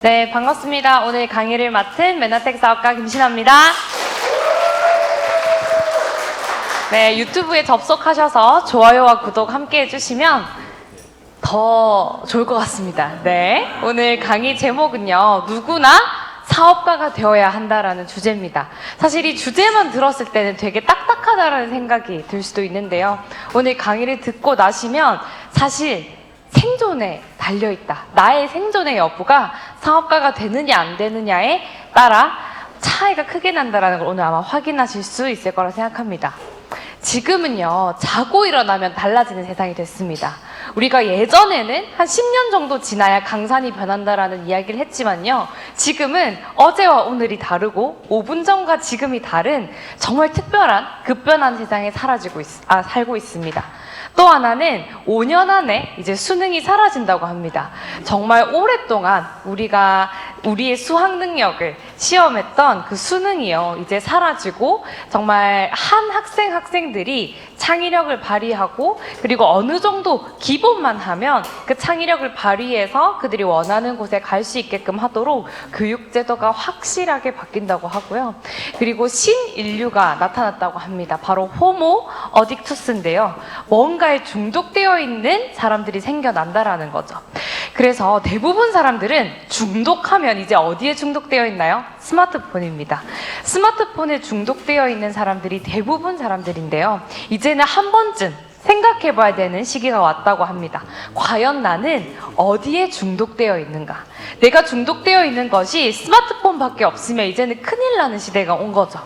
네, 반갑습니다. 오늘 강의를 맡은 메나텍 사업가 김신아입니다. 네, 유튜브에 접속하셔서 좋아요와 구독 함께 해주시면 더 좋을 것 같습니다. 네, 오늘 강의 제목은요, 누구나 사업가가 되어야 한다라는 주제입니다. 사실 이 주제만 들었을 때는 되게 딱딱하다라는 생각이 들 수도 있는데요. 오늘 강의를 듣고 나시면 사실 생존에 달려있다. 나의 생존의 여부가 사업가가 되느냐 안 되느냐에 따라 차이가 크게 난다는 걸 오늘 아마 확인하실 수 있을 거라 생각합니다. 지금은요, 자고 일어나면 달라지는 세상이 됐습니다. 우리가 예전에는 한 10년 정도 지나야 강산이 변한다라는 이야기를 했지만요, 지금은 어제와 오늘이 다르고 5분 전과 지금이 다른 정말 특별한 급변한 세상에 살고 있습니다. 또 하나는 5년 안에 이제 수능이 사라진다고 합니다. 정말 오랫동안 우리의 수학 능력을 시험했던 그 수능이요, 이제 사라지고 정말 한 학생들이 창의력을 발휘하고, 그리고 어느 정도 기본만 하면 그 창의력을 발휘해서 그들이 원하는 곳에 갈 수 있게끔 하도록 교육제도가 확실하게 바뀐다고 하고요. 그리고 신인류가 나타났다고 합니다. 바로 호모 어딕투스인데요. 뭔가에 중독되어 있는 사람들이 생겨난다라는 거죠. 그래서 대부분 사람들은 중독하면 이제 어디에 중독되어 있나요? 스마트폰입니다. 스마트폰에 중독되어 있는 사람들이 대부분 사람들인데요. 이제는 한 번쯤 생각해 봐야 되는 시기가 왔다고 합니다. 과연 나는 어디에 중독되어 있는가? 내가 중독되어 있는 것이 스마트폰밖에 없으면 이제는 큰일 나는 시대가 온 거죠.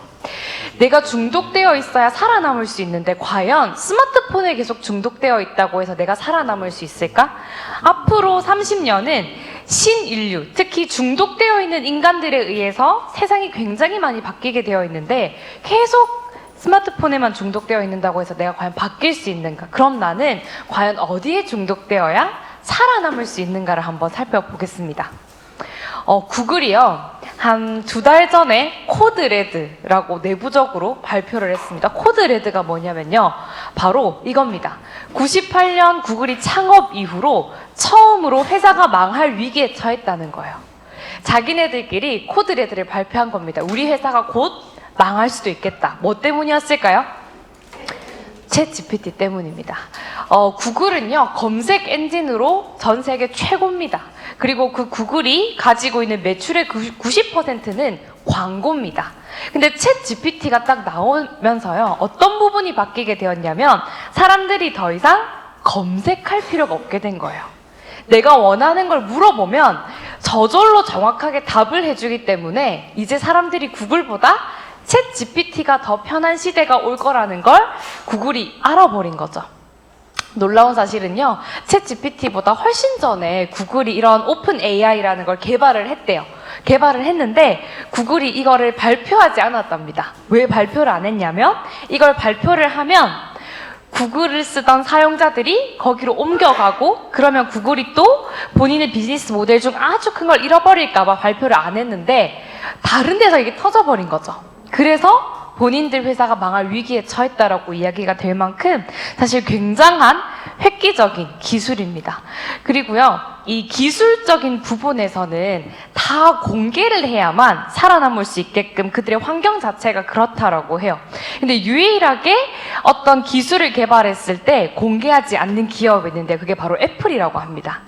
내가 중독되어 있어야 살아남을 수 있는데 과연 스마트폰에 계속 중독되어 있다고 해서 내가 살아남을 수 있을까? 앞으로 30년은 신인류, 특히 중독되어 있는 인간들에 의해서 세상이 굉장히 많이 바뀌게 되어 있는데 계속 스마트폰에만 중독되어 있는다고 해서 내가 과연 바뀔 수 있는가? 그럼 나는 과연 어디에 중독되어야 살아남을 수 있는가를 한번 살펴보겠습니다. 구글이요, 한 2달 전에 코드레드라고 내부적으로 발표를 했습니다. 코드레드가 뭐냐면요, 바로 이겁니다. 98년 구글이 창업 이후로 처음으로 회사가 망할 위기에 처했다는 거예요. 자기네들끼리 코드레드를 발표한 겁니다. 우리 회사가 곧 망할 수도 있겠다. 뭐 때문이었을까요? 챗 GPT 때문입니다. 구글은요, 검색 엔진으로 전 세계 최고입니다. 그리고 그 구글이 가지고 있는 매출의 90%는 광고입니다. 근데 챗 GPT가 딱 나오면서요, 어떤 부분이 바뀌게 되었냐면 사람들이 더 이상 검색할 필요가 없게 된 거예요. 내가 원하는 걸 물어보면 저절로 정확하게 답을 해주기 때문에 이제 사람들이 구글보다 챗 GPT가 더 편한 시대가 올 거라는 걸 구글이 알아버린 거죠. 놀라운 사실은요, 챗 GPT보다 훨씬 전에 구글이 이런 오픈 AI라는 걸 개발을 했대요. 개발을 했는데 구글이 이거를 발표하지 않았답니다. 왜 발표를 안 했냐면, 이걸 발표를 하면 구글을 쓰던 사용자들이 거기로 옮겨가고, 그러면 구글이 또 본인의 비즈니스 모델 중 아주 큰 걸 잃어버릴까봐 발표를 안 했는데 다른 데서 이게 터져버린 거죠. 그래서 본인들 회사가 망할 위기에 처했다라고 이야기가 될 만큼 사실 굉장한 획기적인 기술입니다. 그리고요, 이 기술적인 부분에서는 다 공개를 해야만 살아남을 수 있게끔 그들의 환경 자체가 그렇다라고 해요. 근데 유일하게 어떤 기술을 개발했을 때 공개하지 않는 기업이 있는데 그게 바로 애플이라고 합니다.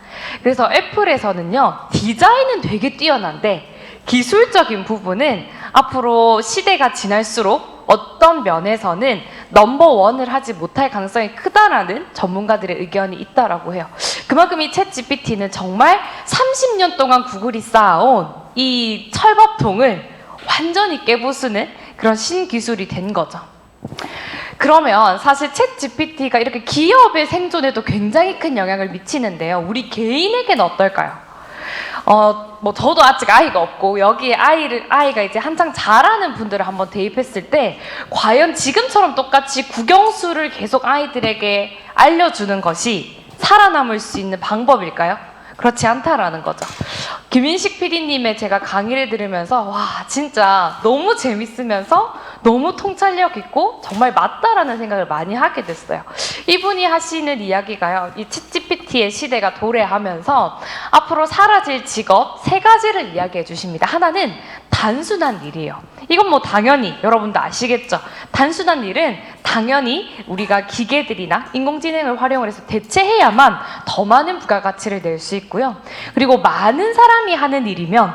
그래서 애플에서는요, 디자인은 되게 뛰어난데 기술적인 부분은 앞으로 시대가 지날수록 어떤 면에서는 넘버원을 하지 못할 가능성이 크다라는 전문가들의 의견이 있다라고 해요. 그만큼 이 챗 GPT는 정말 30년 동안 구글이 쌓아온 이 철밥통을 완전히 깨부수는 그런 신기술이 된 거죠. 그러면 사실 챗 GPT가 이렇게 기업의 생존에도 굉장히 큰 영향을 미치는데요, 우리 개인에게는 어떨까요? 저도 아직 아이가 없고 여기에 아이가 이제 한창 자라는 분들을 한번 대입했을 때 과연 지금처럼 똑같이 국영수를 계속 아이들에게 알려주는 것이 살아남을 수 있는 방법일까요? 그렇지 않다라는 거죠. 김인식 PD님의 제가 강의를 들으면서 와, 진짜 너무 재밌으면서 너무 통찰력 있고 정말 맞다라는 생각을 많이 하게 됐어요. 이분이 하시는 이야기가요, 이 챗GPT의 시대가 도래하면서 앞으로 사라질 직업 3가지를 이야기해 주십니다. 하나는 단순한 일이에요. 이건 뭐 당연히 여러분도 아시겠죠? 단순한 일은 당연히 우리가 기계들이나 인공지능을 활용을 해서 대체해야만 더 많은 부가가치를 낼 수 있고요. 그리고 많은 사람이 하는 일이면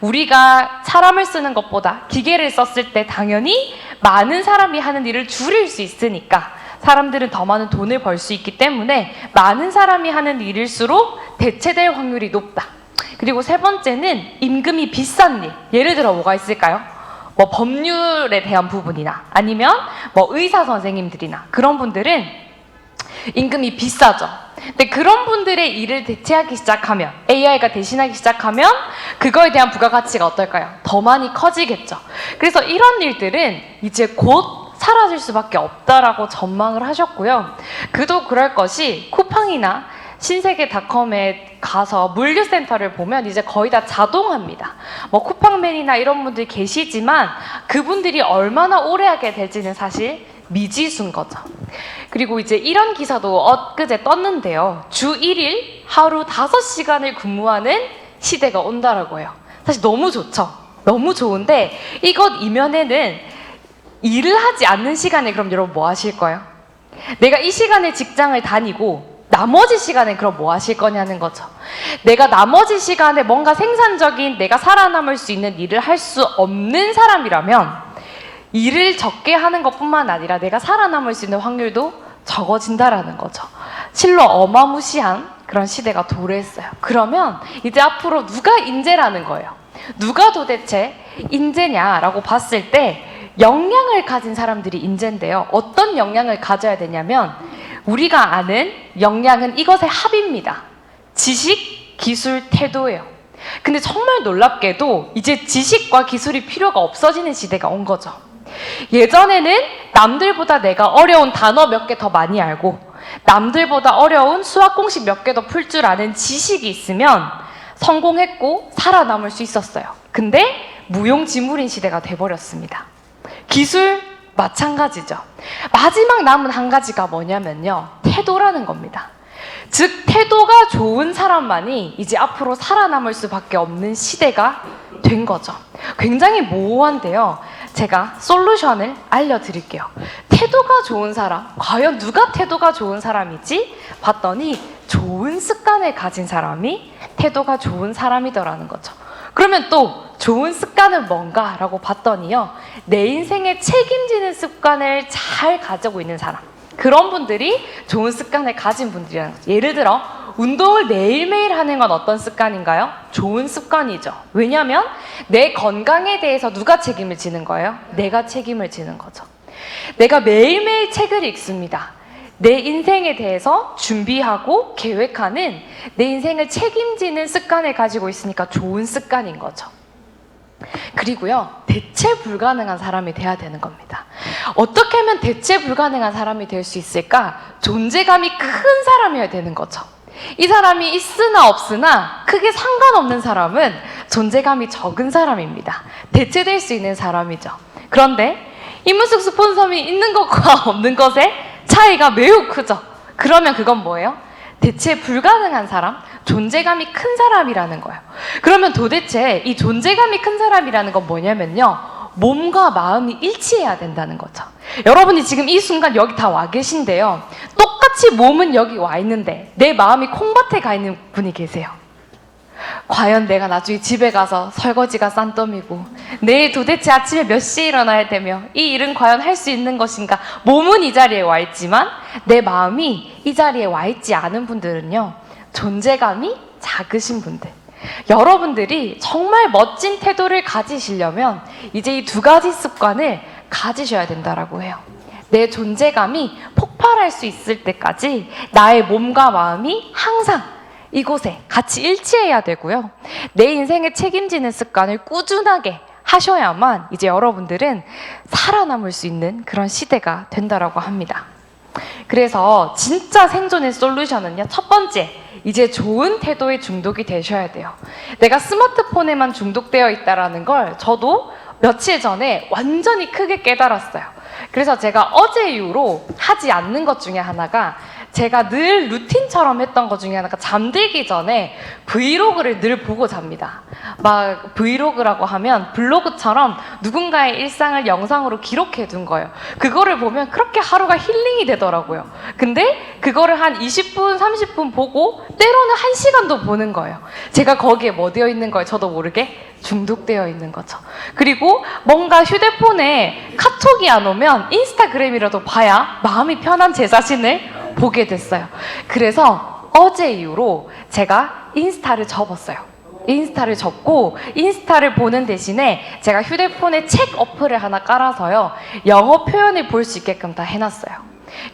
우리가 사람을 쓰는 것보다 기계를 썼을 때 당연히 많은 사람이 하는 일을 줄일 수 있으니까 사람들은 더 많은 돈을 벌 수 있기 때문에 많은 사람이 하는 일일수록 대체될 확률이 높다. 그리고 3번째는 임금이 비싼 일. 예를 들어 뭐가 있을까요? 뭐 법률에 대한 부분이나 아니면 뭐 의사 선생님들이나 그런 분들은 임금이 비싸죠. 근데 그런 분들의 일을 대체하기 시작하면, AI가 대신하기 시작하면 그거에 대한 부가가치가 어떨까요? 더 많이 커지겠죠. 그래서 이런 일들은 이제 곧 사라질 수밖에 없다라고 전망을 하셨고요. 그도 그럴 것이 쿠팡이나 신세계닷컴에 가서 물류센터를 보면 이제 거의 다 자동화입니다. 뭐 쿠팡맨이나 이런 분들 계시지만 그분들이 얼마나 오래 하게 될지는 사실 미지수인 거죠. 그리고 이제 이런 기사도 엊그제 떴는데요. 주 1일 하루 5시간을 근무하는 시대가 온다라고 해요. 사실 너무 좋죠. 너무 좋은데 이것 이면에는 일을 하지 않는 시간에 그럼 여러분 뭐 하실 거예요? 내가 이 시간에 직장을 다니고 나머지 시간에 그럼 뭐 하실 거냐는 거죠. 내가 나머지 시간에 뭔가 생산적인 내가 살아남을 수 있는 일을 할 수 없는 사람이라면 일을 적게 하는 것뿐만 아니라 내가 살아남을 수 있는 확률도 적어진다라는 거죠. 실로 어마무시한 그런 시대가 도래했어요. 그러면 이제 앞으로 누가 인재라는 거예요. 누가 도대체 인재냐라고 봤을 때 역량을 가진 사람들이 인재인데요. 어떤 역량을 가져야 되냐면 우리가 아는 역량은 이것의 합입니다. 지식, 기술, 태도예요. 근데 정말 놀랍게도 이제 지식과 기술이 필요가 없어지는 시대가 온 거죠. 예전에는 남들보다 내가 어려운 단어 몇 개 더 많이 알고 남들보다 어려운 수학 공식 몇 개 더 풀 줄 아는 지식이 있으면 성공했고 살아남을 수 있었어요. 근데 무용지물인 시대가 돼버렸습니다. 기술 마찬가지죠. 마지막 남은 한 가지가 뭐냐면요, 태도라는 겁니다. 즉 태도가 좋은 사람만이 이제 앞으로 살아남을 수밖에 없는 시대가 된 거죠. 굉장히 모호한데요, 제가 솔루션을 알려드릴게요. 태도가 좋은 사람, 과연 누가 태도가 좋은 사람이지? 봤더니 좋은 습관을 가진 사람이 태도가 좋은 사람이더라는 거죠. 그러면 또 좋은 습관은 뭔가? 라고 봤더니요, 내 인생에 책임지는 습관을 잘 가지고 있는 사람, 그런 분들이 좋은 습관을 가진 분들이라는 거죠. 예를 들어 운동을 매일매일 하는 건 어떤 습관인가요? 좋은 습관이죠. 왜냐하면 내 건강에 대해서 누가 책임을 지는 거예요? 내가 책임을 지는 거죠. 내가 매일매일 책을 읽습니다. 내 인생에 대해서 준비하고 계획하는, 내 인생을 책임지는 습관을 가지고 있으니까 좋은 습관인 거죠. 그리고요, 대체 불가능한 사람이 돼야 되는 겁니다. 어떻게 하면 대체 불가능한 사람이 될 수 있을까? 존재감이 큰 사람이어야 되는 거죠. 이 사람이 있으나 없으나 크게 상관없는 사람은 존재감이 적은 사람입니다. 대체될 수 있는 사람이죠. 그런데 이문숙 스폰서이 있는 것과 없는 것의 차이가 매우 크죠. 그러면 그건 뭐예요? 대체 불가능한 사람, 존재감이 큰 사람이라는 거예요. 그러면 도대체 이 존재감이 큰 사람이라는 건 뭐냐면요, 몸과 마음이 일치해야 된다는 거죠. 여러분이 지금 이 순간 여기 다 와 계신데요, 똑같이 몸은 여기 와 있는데 내 마음이 콩밭에 가 있는 분이 계세요. 과연 내가 나중에 집에 가서 설거지가 싼더미고 내일 도대체 아침에 몇 시에 일어나야 되며 이 일은 과연 할 수 있는 것인가? 몸은 이 자리에 와 있지만 내 마음이 이 자리에 와 있지 않은 분들은요, 존재감이 작으신 분들. 여러분들이 정말 멋진 태도를 가지시려면 이제 이 2가지 습관을 가지셔야 된다라고 해요. 내 존재감이 폭발할 수 있을 때까지 나의 몸과 마음이 항상 이곳에 같이 일치해야 되고요. 내 인생에 책임지는 습관을 꾸준하게 하셔야만 이제 여러분들은 살아남을 수 있는 그런 시대가 된다라고 합니다. 그래서 진짜 생존의 솔루션은요, 첫 번째, 이제 좋은 태도에 중독이 되셔야 돼요. 내가 스마트폰에만 중독되어 있다라는 걸 저도 며칠 전에 완전히 크게 깨달았어요. 그래서 제가 어제 이후로 하지 않는 것 중에 하나가 제가 늘 루틴처럼 했던 것 중에 하나가 잠들기 전에 브이로그를 늘 보고 잡니다. 막 브이로그라고 하면 블로그처럼 누군가의 일상을 영상으로 기록해 둔 거예요. 그거를 보면 그렇게 하루가 힐링이 되더라고요. 근데 그거를 한 20분, 30분 보고 때로는 1시간도 보는 거예요. 제가 거기에 뭐 되어 있는 거예요? 저도 모르게 중독되어 있는 거죠. 그리고 뭔가 휴대폰에 카톡이 안 오면 인스타그램이라도 봐야 마음이 편한 제 자신을 보게 됐어요. 그래서 어제 이후로 제가 인스타를 접었어요. 인스타를 접고 인스타를 보는 대신에 제가 휴대폰에 책 어플을 하나 깔아서요. 영어 표현을 볼 수 있게끔 다 해놨어요.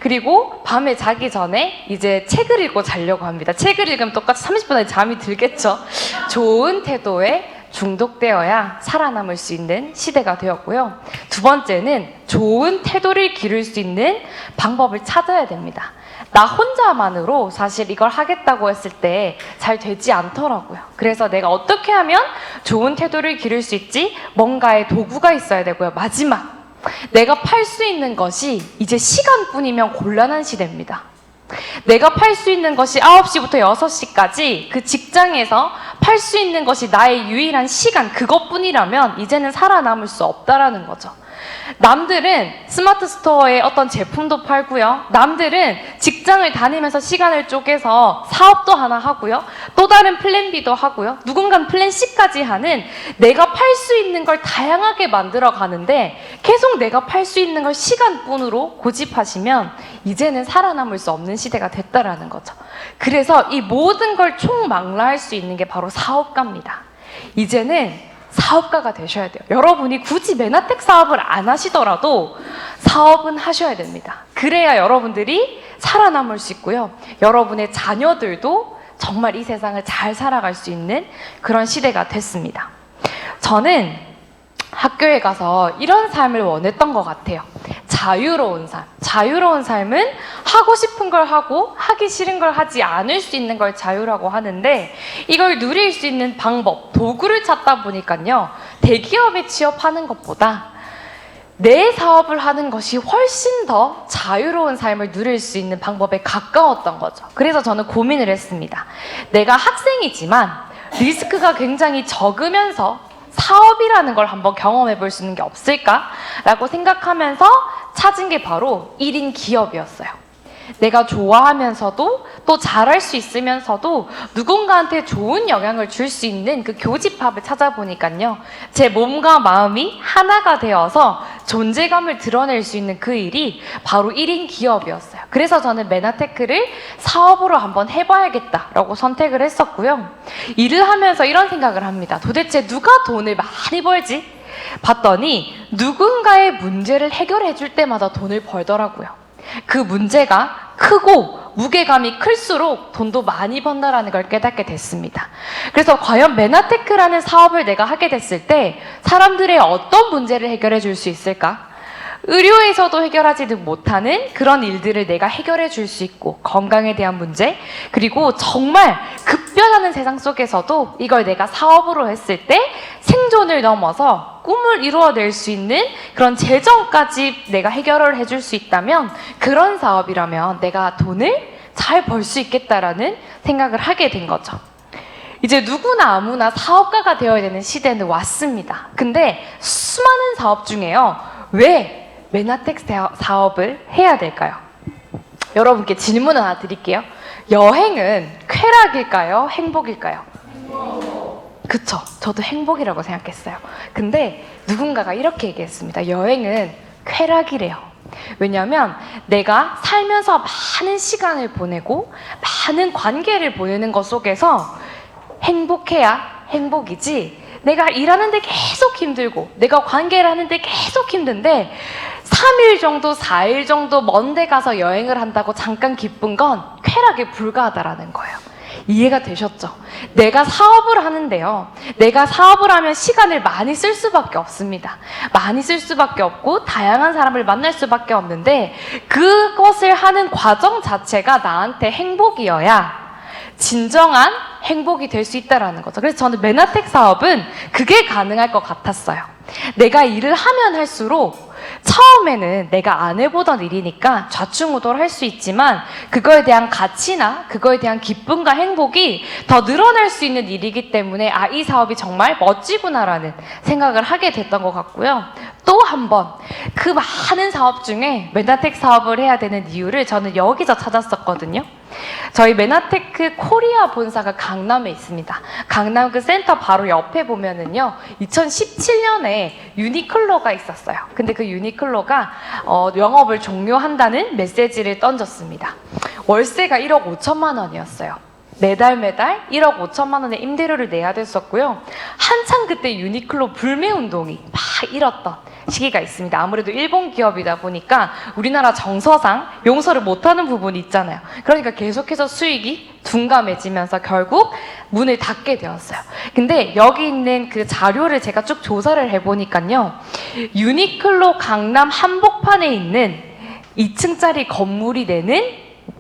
그리고 밤에 자기 전에 이제 책을 읽고 자려고 합니다. 책을 읽으면 똑같이 30분 안에 잠이 들겠죠. 좋은 태도에 중독되어야 살아남을 수 있는 시대가 되었고요. 두 번째는 좋은 태도를 기를 수 있는 방법을 찾아야 됩니다. 나 혼자만으로 사실 이걸 하겠다고 했을 때 잘 되지 않더라고요. 그래서 내가 어떻게 하면 좋은 태도를 기를 수 있지? 뭔가의 도구가 있어야 되고요. 마지막, 내가 팔 수 있는 것이 이제 시간뿐이면 곤란한 시대입니다. 내가 팔 수 있는 것이 9시부터 6시까지 그 직장에서 팔 수 있는 것이 나의 유일한 시간, 그것뿐이라면 이제는 살아남을 수 없다라는 거죠. 남들은 스마트 스토어에 어떤 제품도 팔고요. 남들은 직장을 다니면서 시간을 쪼개서 사업도 하나 하고요. 또 다른 플랜 B도 하고요. 누군가는 플랜 C까지 하는 내가 팔 수 있는 걸 다양하게 만들어 가는데 계속 내가 팔 수 있는 걸 시간뿐으로 고집하시면 이제는 살아남을 수 없는 시대가 됐다라는 거죠. 그래서 이 모든 걸 총망라할 수 있는 게 바로 사업가입니다. 이제는 사업가가 되셔야 돼요. 여러분이 굳이 메나텍 사업을 안 하시더라도 사업은 하셔야 됩니다. 그래야 여러분들이 살아남을 수 있고요. 여러분의 자녀들도 정말 이 세상을 잘 살아갈 수 있는 그런 시대가 됐습니다. 저는 학교에 가서 이런 삶을 원했던 것 같아요. 자유로운 삶. 자유로운 삶은 하고 싶은 걸 하고 하기 싫은 걸 하지 않을 수 있는 걸 자유라고 하는데 이걸 누릴 수 있는 방법, 도구를 찾다 보니까요. 대기업에 취업하는 것보다 내 사업을 하는 것이 훨씬 더 자유로운 삶을 누릴 수 있는 방법에 가까웠던 거죠. 그래서 저는 고민을 했습니다. 내가 학생이지만 리스크가 굉장히 적으면서 사업이라는 걸 한번 경험해 볼 수 있는 게 없을까라고 생각하면서 찾은 게 바로 1인 기업이었어요. 내가 좋아하면서도 또 잘할 수 있으면서도 누군가한테 좋은 영향을 줄 수 있는 그 교집합을 찾아보니까요. 제 몸과 마음이 하나가 되어서 존재감을 드러낼 수 있는 그 일이 바로 1인 기업이었어요. 그래서 저는 메나테크를 사업으로 한번 해봐야겠다라고 선택을 했었고요. 일을 하면서 이런 생각을 합니다. 도대체 누가 돈을 많이 벌지? 봤더니 누군가의 문제를 해결해 줄 때마다 돈을 벌더라고요. 그 문제가 크고 무게감이 클수록 돈도 많이 번다라는 걸 깨닫게 됐습니다. 그래서 과연 메나테크라는 사업을 내가 하게 됐을 때 사람들의 어떤 문제를 해결해 줄 수 있을까? 의료에서도 해결하지 못하는 그런 일들을 내가 해결해 줄 수 있고, 건강에 대한 문제, 그리고 정말 급변하는 세상 속에서도 이걸 내가 사업으로 했을 때 생존을 넘어서 꿈을 이루어낼 수 있는 그런 재정까지 내가 해결을 해줄 수 있다면, 그런 사업이라면 내가 돈을 잘 벌 수 있겠다라는 생각을 하게 된 거죠. 이제 누구나 아무나 사업가가 되어야 되는 시대는 왔습니다. 근데 수많은 사업 중에요, 왜 메나텍 사업을 해야 될까요? 여러분께 질문 하나 드릴게요. 여행은 쾌락일까요? 행복일까요? 그쵸. 저도 행복이라고 생각했어요. 근데 누군가가 이렇게 얘기했습니다. 여행은 쾌락이래요. 왜냐하면 내가 살면서 많은 시간을 보내고 많은 관계를 보내는 것 속에서 행복해야 행복이지, 내가 일하는데 계속 힘들고 내가 관계를 하는데 계속 힘든데 3일 정도, 4일 정도 먼 데 가서 여행을 한다고 잠깐 기쁜 건 쾌락에 불과하다라는 거예요. 이해가 되셨죠? 내가 사업을 하는데요, 내가 사업을 하면 시간을 많이 쓸 수밖에 없습니다. 많이 쓸 수밖에 없고 다양한 사람을 만날 수밖에 없는데 그것을 하는 과정 자체가 나한테 행복이어야 진정한 행복이 될 수 있다는 거죠. 그래서 저는 메나텍 사업은 그게 가능할 것 같았어요. 내가 일을 하면 할수록 처음에는 내가 안 해보던 일이니까 좌충우돌 할 수 있지만 그거에 대한 가치나 그거에 대한 기쁨과 행복이 더 늘어날 수 있는 일이기 때문에 아, 이 사업이 정말 멋지구나라는 생각을 하게 됐던 것 같고요. 또 한 번 그 많은 사업 중에 메나텍 사업을 해야 되는 이유를 저는 여기서 찾았었거든요. 저희 메나테크 코리아 본사가 강남에 있습니다. 강남 그 센터 바로 옆에 보면은요, 2017년에 유니클로가 있었어요. 근데 그 유니클로가 영업을 종료한다는 메시지를 던졌습니다. 월세가 1억 5천만 원이었어요. 매달 1억 5천만 원의 임대료를 내야 됐었고요. 한창 그때 유니클로 불매 운동이 막 일었던 시기가 있습니다. 아무래도 일본 기업이다 보니까 우리나라 정서상 용서를 못하는 부분이 있잖아요. 그러니까 계속해서 수익이 둔감해지면서 결국 문을 닫게 되었어요. 근데 여기 있는 그 자료를 제가 쭉 조사를 해보니까요, 유니클로 강남 한복판에 있는 2층짜리 건물이 내는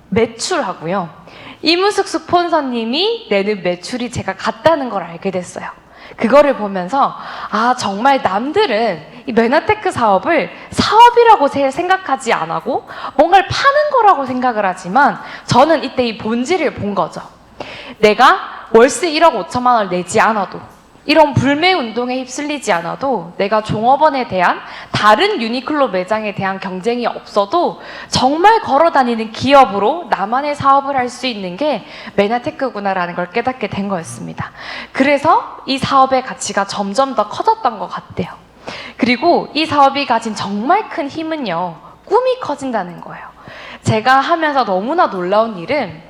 매출하고요, 이문숙 스폰서님이 내는 매출이 제가 같다는 걸 알게 됐어요. 그거를 보면서 아, 정말 남들은 이 메나테크 사업을 사업이라고 생각하지 안 하고 뭔가를 파는 거라고 생각을 하지만 저는 이때 이 본질을 본 거죠. 내가 월세 1억 5천만 원을 내지 않아도, 이런 불매 운동에 휩쓸리지 않아도, 내가 종업원에 대한 다른 유니클로 매장에 대한 경쟁이 없어도 정말 걸어다니는 기업으로 나만의 사업을 할 수 있는 게 메나테크구나라는 걸 깨닫게 된 거였습니다. 그래서 이 사업의 가치가 점점 더 커졌던 것 같아요. 그리고 이 사업이 가진 정말 큰 힘은요, 꿈이 커진다는 거예요. 제가 하면서 너무나 놀라운 일은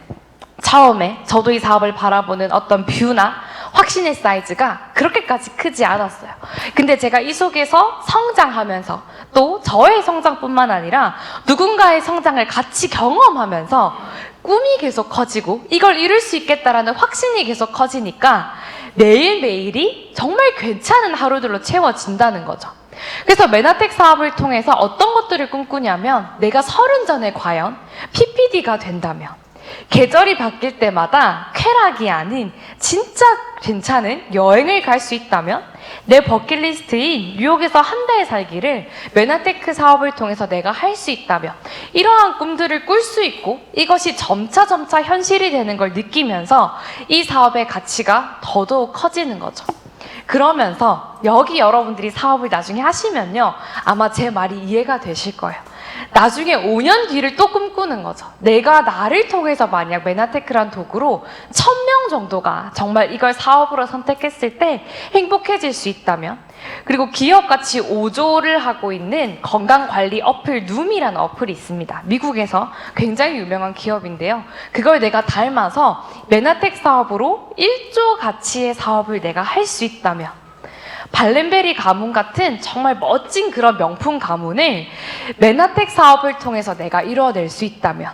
처음에 저도 이 사업을 바라보는 어떤 뷰나 확신의 사이즈가 그렇게까지 크지 않았어요. 근데 제가 이 속에서 성장하면서 또 저의 성장뿐만 아니라 누군가의 성장을 같이 경험하면서 꿈이 계속 커지고 이걸 이룰 수 있겠다라는 확신이 계속 커지니까 매일매일이 정말 괜찮은 하루들로 채워진다는 거죠. 그래서 메나텍 사업을 통해서 어떤 것들을 꿈꾸냐면, 내가 30 전에 과연 PPD가 된다면, 계절이 바뀔 때마다 쾌락이 아닌 진짜 괜찮은 여행을 갈 수 있다면, 내 버킷리스트인 뉴욕에서 한 달 살기를 메나테크 사업을 통해서 내가 할 수 있다면, 이러한 꿈들을 꿀 수 있고 이것이 점차 현실이 되는 걸 느끼면서 이 사업의 가치가 더더욱 커지는 거죠. 그러면서 여기 여러분들이 사업을 나중에 하시면요, 아마 제 말이 이해가 되실 거예요. 나중에 5년 뒤를 또 꿈꾸는 거죠. 내가 나를 통해서 만약 메나테크란 도구로 1000명 정도가 정말 이걸 사업으로 선택했을 때 행복해질 수 있다면, 그리고 기업같이 5조를 하고 있는 건강관리 어플 누미라는 어플이 있습니다. 미국에서 굉장히 유명한 기업인데요. 그걸 내가 닮아서 메나텍 사업으로 1조 가치의 사업을 내가 할 수 있다면, 발렌베리 가문 같은 정말 멋진 그런 명품 가문을 메나텍 사업을 통해서 내가 이뤄낼 수 있다면,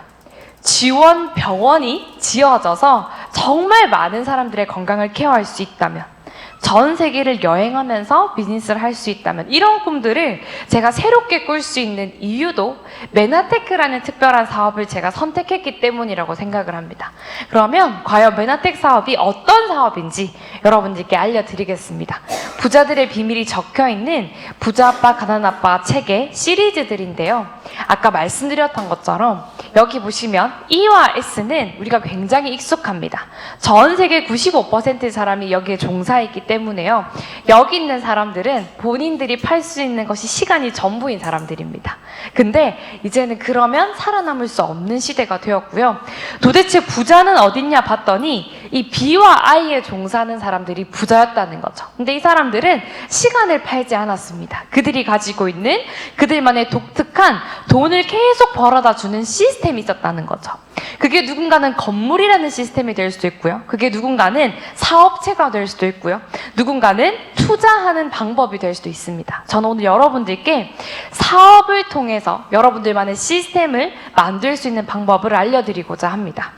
지원 병원이 지어져서 정말 많은 사람들의 건강을 케어할 수 있다면, 전 세계를 여행하면서 비즈니스를 할 수 있다면, 이런 꿈들을 제가 새롭게 꿀 수 있는 이유도 메나테크라는 특별한 사업을 제가 선택했기 때문이라고 생각을 합니다. 그러면 과연 메나텍 사업이 어떤 사업인지 여러분들께 알려드리겠습니다. 부자들의 비밀이 적혀있는 부자 아빠 가난 아빠 책의 시리즈들인데요, 아까 말씀드렸던 것처럼 여기 보시면 E와 S는 우리가 굉장히 익숙합니다. 전 세계 95%의 사람이 여기에 종사했기 때문에요, 여기 있는 사람들은 본인들이 팔 수 있는 것이 시간이 전부인 사람들입니다. 근데 이제는 그러면 살아남을 수 없는 시대가 되었고요. 도대체 부자는 어딨냐 봤더니 이 B와 I에 종사하는 사람들이 부자였다는 거죠. 근데 이 사람들은 시간을 팔지 않았습니다. 그들이 가지고 있는 그들만의 독특한 돈을 계속 벌어다 주는 시스템이 있었다는 거죠. 그게 누군가는 건물이라는 시스템이 될 수도 있고요, 그게 누군가는 사업체가 될 수도 있고요, 누군가는 투자하는 방법이 될 수도 있습니다. 저는 오늘 여러분들께 사업을 통해서 여러분들만의 시스템을 만들 수 있는 방법을 알려드리고자 합니다.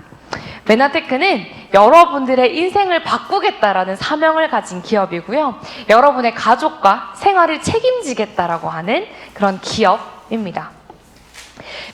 메나테크는 여러분들의 인생을 바꾸겠다라는 사명을 가진 기업이고요, 여러분의 가족과 생활을 책임지겠다라고 하는 그런 기업입니다.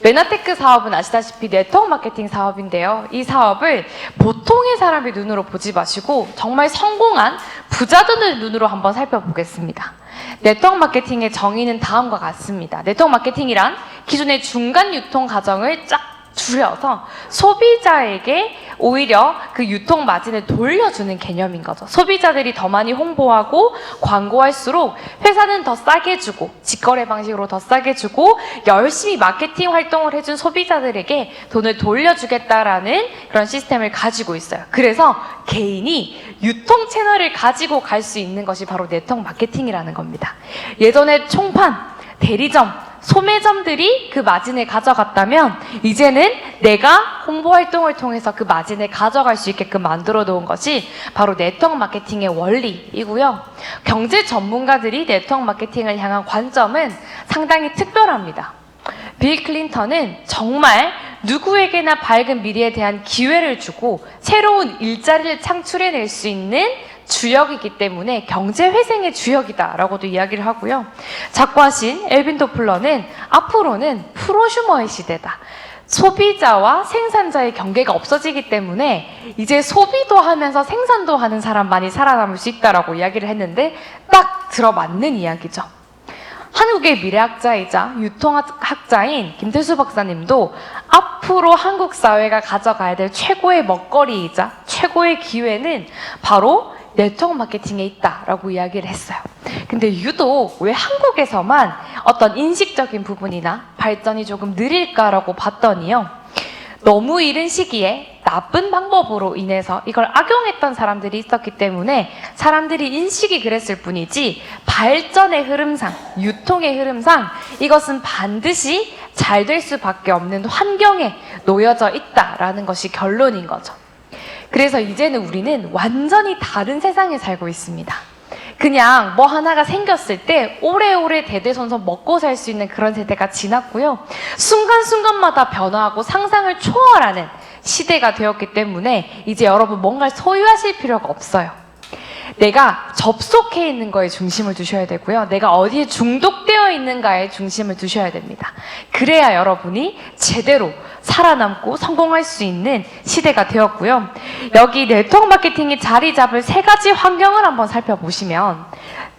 메나테크 사업은 아시다시피 네트워크 마케팅 사업인데요. 이 사업을 보통의 사람의 눈으로 보지 마시고 정말 성공한 부자들의 눈으로 한번 살펴보겠습니다. 네트워크 마케팅의 정의는 다음과 같습니다. 네트워크 마케팅이란 기존의 중간 유통 과정을 쫙 줄여서 소비자에게 오히려 그 유통 마진을 돌려주는 개념인 거죠. 소비자들이 더 많이 홍보하고 광고할수록 회사는 더 싸게 주고 직거래 방식으로 더 싸게 주고 열심히 마케팅 활동을 해준 소비자들에게 돈을 돌려주겠다라는 그런 시스템을 가지고 있어요. 그래서 개인이 유통 채널을 가지고 갈 수 있는 것이 바로 네트워크 마케팅이라는 겁니다. 예전에 총판, 대리점, 소매점들이 그 마진을 가져갔다면 이제는 내가 홍보 활동을 통해서 그 마진을 가져갈 수 있게끔 만들어 놓은 것이 바로 네트워크 마케팅의 원리이고요. 경제 전문가들이 네트워크 마케팅을 향한 관점은 상당히 특별합니다. 빌 클린턴은 정말 누구에게나 밝은 미래에 대한 기회를 주고 새로운 일자리를 창출해낼 수 있는 주역이기 때문에 경제회생의 주역이다라고도 이야기를 하고요. 작가신 엘빈 도플러는 앞으로는 프로슈머의 시대다. 소비자와 생산자의 경계가 없어지기 때문에 이제 소비도 하면서 생산도 하는 사람만이 살아남을 수 있다라고 이야기를 했는데 딱 들어맞는 이야기죠. 한국의 미래학자이자 유통학자인 김태수 박사님도 앞으로 한국 사회가 가져가야 될 최고의 먹거리이자 최고의 기회는 바로 네트워크 마케팅에 있다라고 이야기를 했어요. 근데 유독 왜 한국에서만 어떤 인식적인 부분이나 발전이 조금 느릴까라고 봤더니요. 너무 이른 시기에 나쁜 방법으로 인해서 이걸 악용했던 사람들이 있었기 때문에 사람들이 인식이 그랬을 뿐이지 발전의 흐름상, 유통의 흐름상 이것은 반드시 잘 될 수밖에 없는 환경에 놓여져 있다라는 것이 결론인 거죠. 그래서 이제는 우리는 완전히 다른 세상에 살고 있습니다. 그냥 뭐 하나가 생겼을 때 오래오래 대대손손 먹고 살 수 있는 그런 세대가 지났고요. 순간순간마다 변화하고 상상을 초월하는 시대가 되었기 때문에 이제 여러분 뭔가를 소유하실 필요가 없어요. 내가 접속해 있는 거에 중심을 두셔야 되고요. 내가 어디에 중독되어 있는가에 중심을 두셔야 됩니다. 그래야 여러분이 제대로 살아남고 성공할 수 있는 시대가 되었고요. 여기 네트워크 마케팅이 자리 잡을 세 가지 환경을 한번 살펴보시면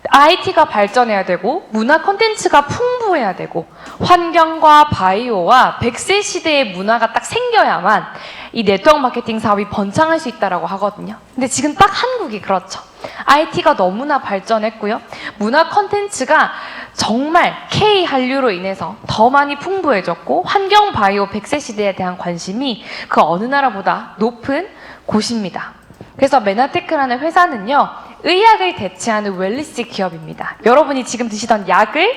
IT가 발전해야 되고 문화 콘텐츠가 풍부해야 되고 환경과 바이오와 100세 시대의 문화가 딱 생겨야만 이 네트워크 마케팅 사업이 번창할 수 있다고 하거든요. 근데 지금 딱 한국이 그렇죠. IT가 너무나 발전했고요. 문화 콘텐츠가 정말 K 한류로 인해서 더 많이 풍부해졌고 환경 바이오 100세 시대에 대한 관심이 그 어느 나라보다 높은 곳입니다. 그래서 메나테크라는 회사는요. 의학을 대체하는 웰니스 기업입니다. 여러분이 지금 드시던 약을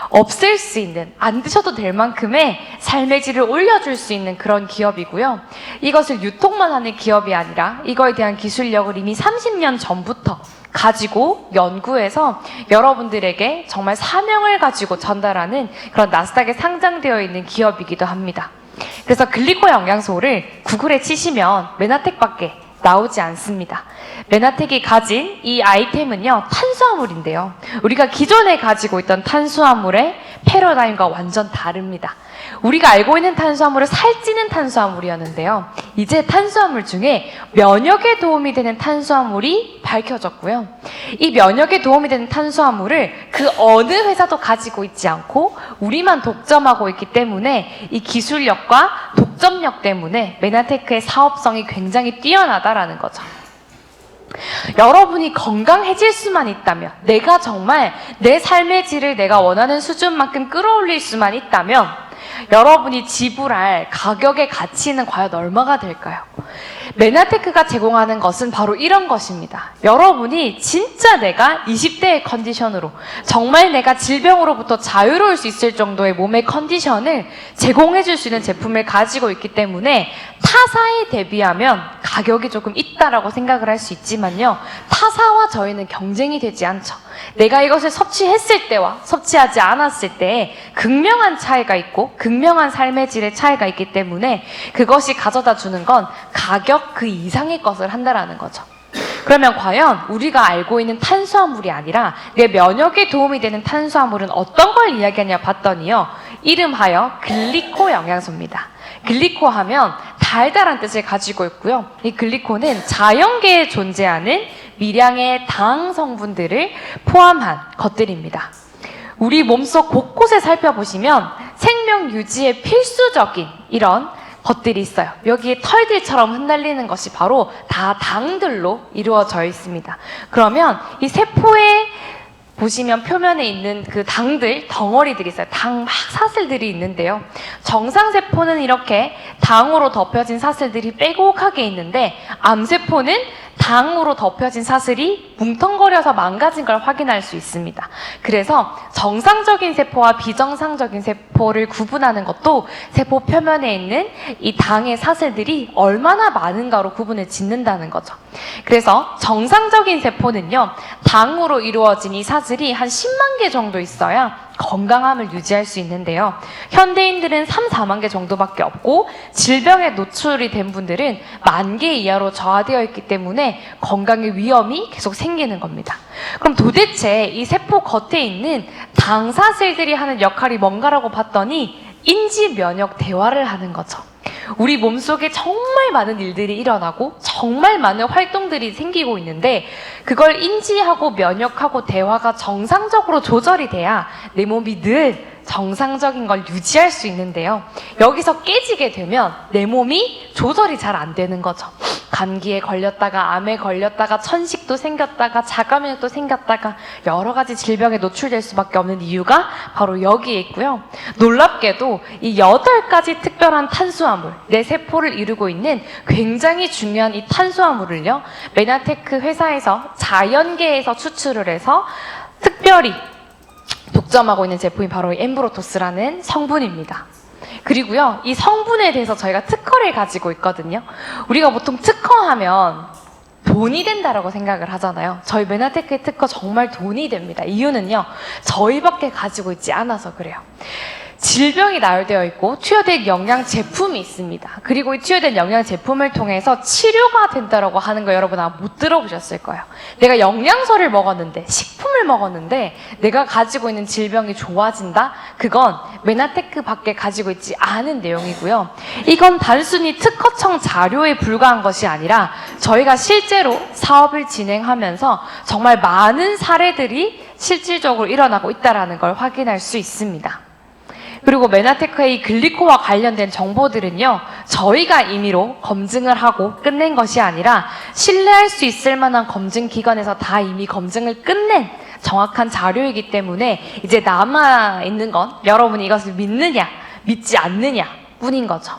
없앨 수 있는, 안 드셔도 될 만큼의 삶의 질을 올려줄 수 있는 그런 기업이고요. 이것을 유통만 하는 기업이 아니라 이거에 대한 기술력을 이미 30년 전부터 가지고 연구해서 여러분들에게 정말 사명을 가지고 전달하는 그런 나스닥에 상장되어 있는 기업이기도 합니다. 그래서 글리코 영양소를 구글에 치시면 메나텍밖에 나오지 않습니다. 메나텍이 가진 이 아이템은요, 탄수화물인데요. 우리가 기존에 가지고 있던 탄수화물의 패러다임과 완전 다릅니다. 우리가 알고 있는 탄수화물은 살찌는 탄수화물이었는데요. 이제 탄수화물 중에 면역에 도움이 되는 탄수화물이 밝혀졌고요. 이 면역에 도움이 되는 탄수화물을 그 어느 회사도 가지고 있지 않고 우리만 독점하고 있기 때문에 이 기술력과 독점력 때문에 메나테크의 사업성이 굉장히 뛰어나다라는 거죠. 여러분이 건강해질 수만 있다면, 내가 정말 내 삶의 질을 내가 원하는 수준만큼 끌어올릴 수만 있다면 여러분이 지불할 가격의 가치는 과연 얼마가 될까요? 메나테크가 제공하는 것은 바로 이런 것입니다. 여러분이 진짜 내가 20대의 컨디션으로 정말 내가 질병으로부터 자유로울 수 있을 정도의 몸의 컨디션을 제공해 줄 수 있는 제품을 가지고 있기 때문에 타사에 대비하면 가격이 조금 있다라고 생각을 할 수 있지만요. 타사와 저희는 경쟁이 되지 않죠. 내가 이것을 섭취했을 때와 섭취하지 않았을 때에 극명한 차이가 있고 극명한 삶의 질의 차이가 있기 때문에 그것이 가져다 주는 건 가격 그 이상의 것을 한다라는 거죠. 그러면 과연 우리가 알고 있는 탄수화물이 아니라 내 면역에 도움이 되는 탄수화물은 어떤 걸 이야기하냐 봤더니요. 이름하여 글리코 영양소입니다. 글리코 하면 달달한 뜻을 가지고 있고요. 이 글리코는 자연계에 존재하는 미량의 당 성분들을 포함한 것들입니다. 우리 몸속 곳곳에 살펴보시면 생명 유지에 필수적인 이런 것들이 있어요. 여기에 털들처럼 흩날리는 것이 바로 다 당들로 이루어져 있습니다. 그러면 이 세포에 보시면 표면에 있는 그 당들, 덩어리들이 있어요. 당 사슬들이 있는데요. 정상세포는 이렇게 당으로 덮여진 사슬들이 빼곡하게 있는데 암세포는 당으로 덮여진 사슬이 뭉텅거려서 망가진 걸 확인할 수 있습니다. 그래서 정상적인 세포와 비정상적인 세포를 구분하는 것도 세포 표면에 있는 이 당의 사슬들이 얼마나 많은가로 구분을 짓는다는 거죠. 그래서 정상적인 세포는요, 당으로 이루어진 이 사슬이 한 10만 개 정도 있어야 건강함을 유지할 수 있는데요. 현대인들은 3, 4만 개 정도밖에 없고 질병에 노출이 된 분들은 10,000개 이하로 저하되어 있기 때문에 건강의 위험이 계속 생기는 겁니다. 그럼 도대체 이 세포 겉에 있는 당사슬들이 하는 역할이 뭔가라고 봤더니 인지 면역 대화를 하는 거죠. 우리 몸속에 정말 많은 일들이 일어나고 정말 많은 활동들이 생기고 있는데 그걸 인지하고 면역하고 대화가 정상적으로 조절이 돼야 내 몸이 늘 정상적인 걸 유지할 수 있는데요. 여기서 깨지게 되면 내 몸이 조절이 잘 안 되는 거죠. 감기에 걸렸다가 암에 걸렸다가 천식도 생겼다가 자가면역도 생겼다가 여러 가지 질병에 노출될 수밖에 없는 이유가 바로 여기에 있고요. 놀랍게도 이 8가지 특별한 탄수화물, 내 세포를 이루고 있는 굉장히 중요한 이 탄수화물을요, 메나테크 회사에서 자연계에서 추출을 해서 특별히 독점하고 있는 제품이 바로 엠브로토스라는 성분입니다. 그리고요, 이 성분에 대해서 저희가 특허를 가지고 있거든요. 우리가 보통 특허하면 돈이 된다라고 생각을 하잖아요. 저희 메나테크의 특허 정말 돈이 됩니다. 이유는요, 저희밖에 가지고 있지 않아서 그래요. 질병이 나열되어 있고 투여된 영양 제품이 있습니다. 그리고 이 투여된 영양 제품을 통해서 치료가 된다라고 하는 거 여러분 아마 못 들어보셨을 거예요. 내가 영양소를 먹었는데, 식품을 먹었는데 내가 가지고 있는 질병이 좋아진다? 그건 메나테크 밖에 가지고 있지 않은 내용이고요. 이건 단순히 특허청 자료에 불과한 것이 아니라 저희가 실제로 사업을 진행하면서 정말 많은 사례들이 실질적으로 일어나고 있다는 걸 확인할 수 있습니다. 그리고 메나테크의 이 글리코와 관련된 정보들은요, 저희가 임의로 검증을 하고 끝낸 것이 아니라 신뢰할 수 있을 만한 검증 기관에서 다 이미 검증을 끝낸 정확한 자료이기 때문에 이제 남아있는 건 여러분이 이것을 믿느냐 믿지 않느냐 뿐인 거죠.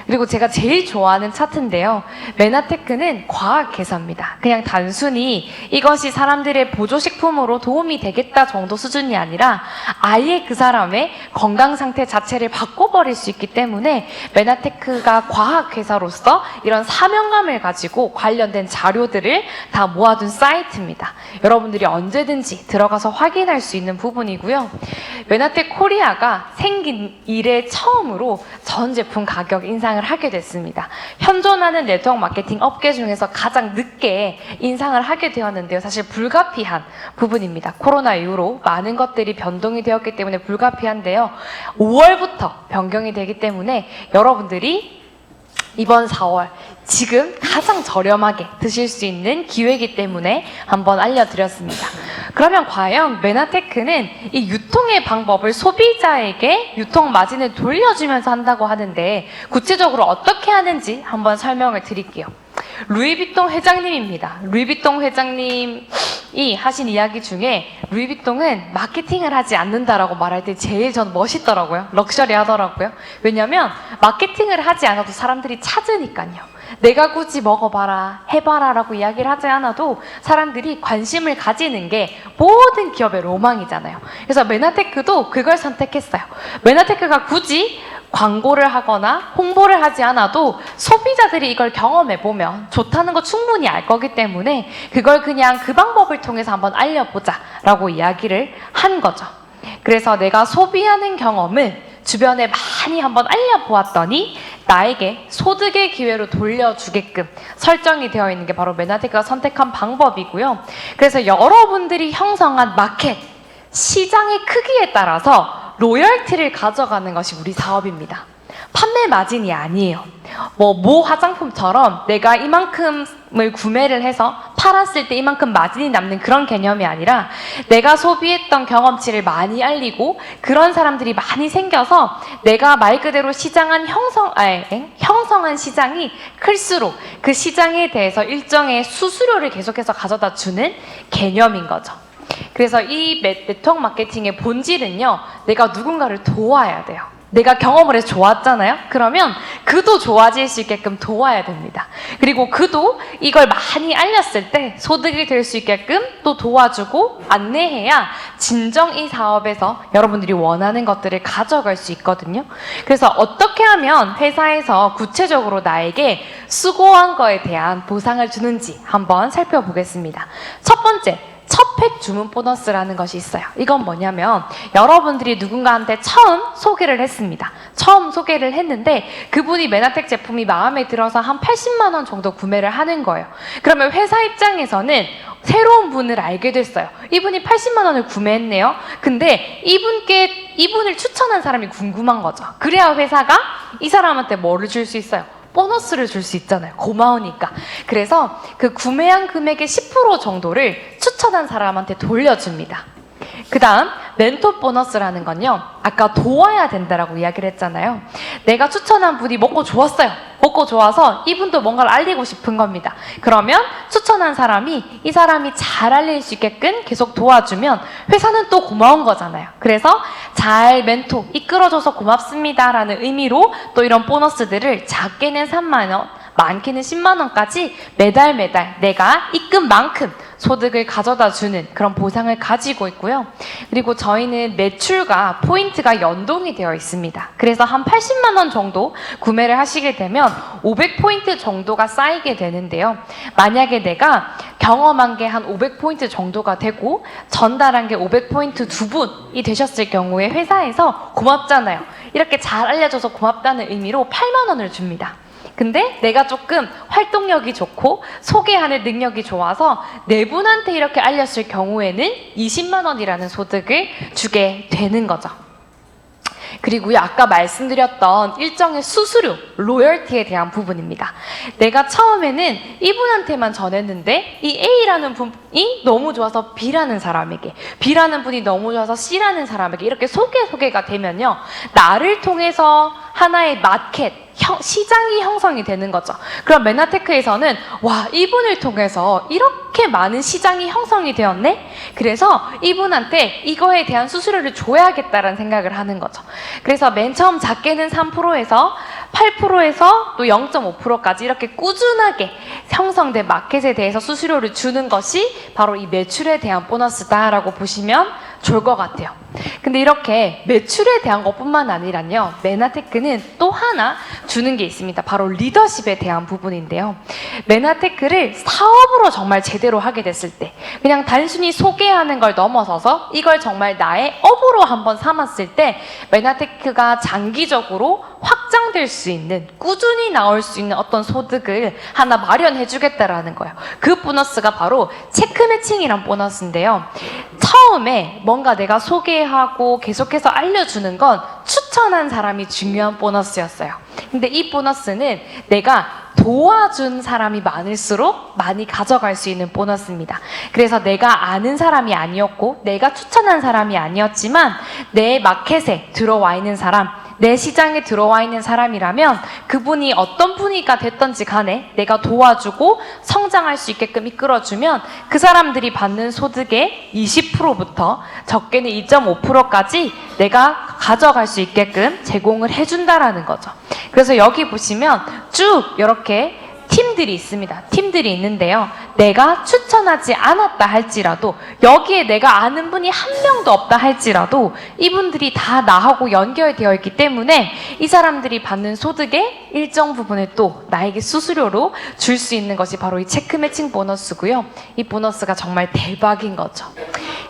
그리고 제가 제일 좋아하는 차트인데요, 메나테크는 과학 계산입니다. 그냥 단순히 이것이 사람들의 보조식품으로 도움이 되겠다 정도 수준이 아니라 아예 그 사람의 건강 상태 자체를 바꿔버릴 수 있기 때문에 메나테크가 과학 회사로서 이런 사명감을 가지고 관련된 자료들을 다 모아둔 사이트입니다. 여러분들이 언제든지 들어가서 확인할 수 있는 부분이고요. 메나테크 코리아가 생긴 이래 처음으로 전 제품 가격 인상을 하게 됐습니다. 현존하는 네트워크 마케팅 업계 중에서 가장 늦게 인상을 하게 되었는데요. 사실 불가피한 부분입니다. 코로나 이후로 많은 것들이 변동이 되었기 때문에 불가피한데요. 5월부터 변경이 되기 때문에 여러분들이 이번 4월 지금 가장 저렴하게 드실 수 있는 기회이기 때문에 한번 알려드렸습니다. 그러면 과연 메나테크는 이 유통의 방법을 소비자에게 유통 마진을 돌려주면서 한다고 하는데 구체적으로 어떻게 하는지 한번 설명을 드릴게요. 루이비통 회장님입니다. 루이비통 회장님이 하신 이야기 중에 루이비통은 마케팅을 하지 않는다라고 말할 때 제일 전 멋있더라고요. 럭셔리하더라고요. 왜냐면 마케팅을 하지 않아도 사람들이 찾으니까요. 내가 굳이 먹어봐라, 해봐라 라고 이야기를 하지 않아도 사람들이 관심을 가지는 게 모든 기업의 로망이잖아요. 그래서 메나테크도 그걸 선택했어요. 메나테크가 굳이 광고를 하거나 홍보를 하지 않아도 소비자들이 이걸 경험해보면 좋다는 거 충분히 알 거기 때문에 그걸 그냥 그 방법을 통해서 한번 알려보자 라고 이야기를 한 거죠. 그래서 내가 소비하는 경험을 주변에 많이 한번 알려보았더니 나에게 소득의 기회로 돌려주게끔 설정이 되어 있는 게 바로 메나테크가 선택한 방법이고요. 그래서 여러분들이 형성한 마켓, 시장의 크기에 따라서 로열티를 가져가는 것이 우리 사업입니다. 판매 마진이 아니에요. 모 화장품처럼 내가 이만큼을 구매를 해서 팔았을 때 이만큼 마진이 남는 그런 개념이 아니라 내가 소비했던 경험치를 많이 알리고 그런 사람들이 많이 생겨서 내가 말 그대로 형성한 시장이 클수록 그 시장에 대해서 일정의 수수료를 계속해서 가져다 주는 개념인 거죠. 그래서 이 네트워크 마케팅의 본질은요, 내가 누군가를 도와야 돼요. 내가 경험을 해서 좋았잖아요? 그러면 그도 좋아질 수 있게끔 도와야 됩니다. 그리고 그도 이걸 많이 알렸을 때 소득이 될 수 있게끔 또 도와주고 안내해야 진정 이 사업에서 여러분들이 원하는 것들을 가져갈 수 있거든요. 그래서 어떻게 하면 회사에서 구체적으로 나에게 수고한 거에 대한 보상을 주는지 한번 살펴보겠습니다. 첫 번째, 첫팩 주문 보너스라는 것이 있어요. 이건 뭐냐면 여러분들이 누군가한테 처음 소개를 했습니다. 처음 소개를 했는데 그분이 메나텍 제품이 마음에 들어서 한 80만 원 정도 구매를 하는 거예요. 그러면 회사 입장에서는 새로운 분을 알게 됐어요. 이분이 80만 원을 구매했네요. 근데 이분을 추천한 사람이 궁금한 거죠. 그래야 회사가 이 사람한테 뭐를 줄 수 있어요? 보너스를 줄 수 있잖아요. 고마우니까. 그래서 그 구매한 금액의 10% 정도를 추천한 사람한테 돌려줍니다. 그 다음 멘토 보너스라는 건요, 아까 도와야 된다라고 이야기를 했잖아요. 내가 추천한 분이 먹고 좋았어요. 먹고 좋아서 이분도 뭔가를 알리고 싶은 겁니다. 그러면 추천한 사람이 이 사람이 잘 알릴 수 있게끔 계속 도와주면 회사는 또 고마운 거잖아요. 그래서 잘 멘토 이끌어줘서 고맙습니다 라는 의미로 또 이런 보너스들을 작게는 3만 원, 많게는 10만 원까지 매달 내가 입금 만큼 소득을 가져다 주는 그런 보상을 가지고 있고요. 그리고 저희는 매출과 포인트가 연동이 되어 있습니다. 그래서 한 80만 원 정도 구매를 하시게 되면 500포인트 정도가 쌓이게 되는데요. 만약에 내가 경험한 게 한 500포인트 정도가 되고 전달한 게 500포인트 두 분이 되셨을 경우에 회사에서 고맙잖아요. 이렇게 잘 알려줘서 고맙다는 의미로 8만 원을 줍니다. 근데 내가 조금 활동력이 좋고 소개하는 능력이 좋아서 네 분한테 이렇게 알렸을 경우에는 20만 원이라는 소득을 주게 되는 거죠. 그리고요, 아까 말씀드렸던 일정의 수수료, 로열티에 대한 부분입니다. 내가 처음에는 이분한테만 전했는데 이 A라는 분이 너무 좋아서 B라는 사람에게, B라는 분이 너무 좋아서 C라는 사람에게 이렇게 소개가 되면요, 나를 통해서 하나의 마켓, 시장이 형성이 되는 거죠. 그럼 메나테크에서는 와, 이분을 통해서 이렇게 많은 시장이 형성이 되었네? 그래서 이분한테 이거에 대한 수수료를 줘야겠다라는 생각을 하는 거죠. 그래서 맨 처음 작게는 3%에서 8%에서 또 0.5%까지 이렇게 꾸준하게 형성된 마켓에 대해서 수수료를 주는 것이 바로 이 매출에 대한 보너스다라고 보시면 좋을 것 같아요. 근데 이렇게 매출에 대한 것뿐만 아니라요, 메나테크는 또 하나 주는 게 있습니다. 바로 리더십에 대한 부분인데요. 메나테크를 사업으로 정말 제대로 하게 됐을 때, 그냥 단순히 소개하는 걸 넘어서서 이걸 정말 나의 업으로 한번 삼았을 때 메나테크가 장기적으로 확장될 수 있는, 꾸준히 나올 수 있는 어떤 소득을 하나 마련해 주겠다라는 거예요. 그 보너스가 바로 체크 매칭이란 보너스인데요. 처음에 뭔가 내가 소개하고 계속해서 알려주는 건 추천한 사람이 중요한 보너스였어요. 근데 이 보너스는 내가 도와준 사람이 많을수록 많이 가져갈 수 있는 보너스입니다. 그래서 내가 아는 사람이 아니었고 내가 추천한 사람이 아니었지만 내 마켓에 들어와 있는 사람, 내 시장에 들어와 있는 사람이라면 그분이 어떤 분이가 됐던지 간에 내가 도와주고 성장할 수 있게끔 이끌어주면 그 사람들이 받는 소득의 20%부터 적게는 2.5%까지 내가 가져갈 수 있게끔 제공을 해준다라는 거죠. 그래서 여기 보시면 쭉 이렇게 팀들이 있습니다. 팀들이 있는데요. 내가 추천하지 않았다 할지라도, 여기에 내가 아는 분이 한 명도 없다 할지라도 이분들이 다 나하고 연결되어 있기 때문에 이 사람들이 받는 소득의 일정 부분을 또 나에게 수수료로 줄 수 있는 것이 바로 이 체크 매칭 보너스고요. 이 보너스가 정말 대박인 거죠.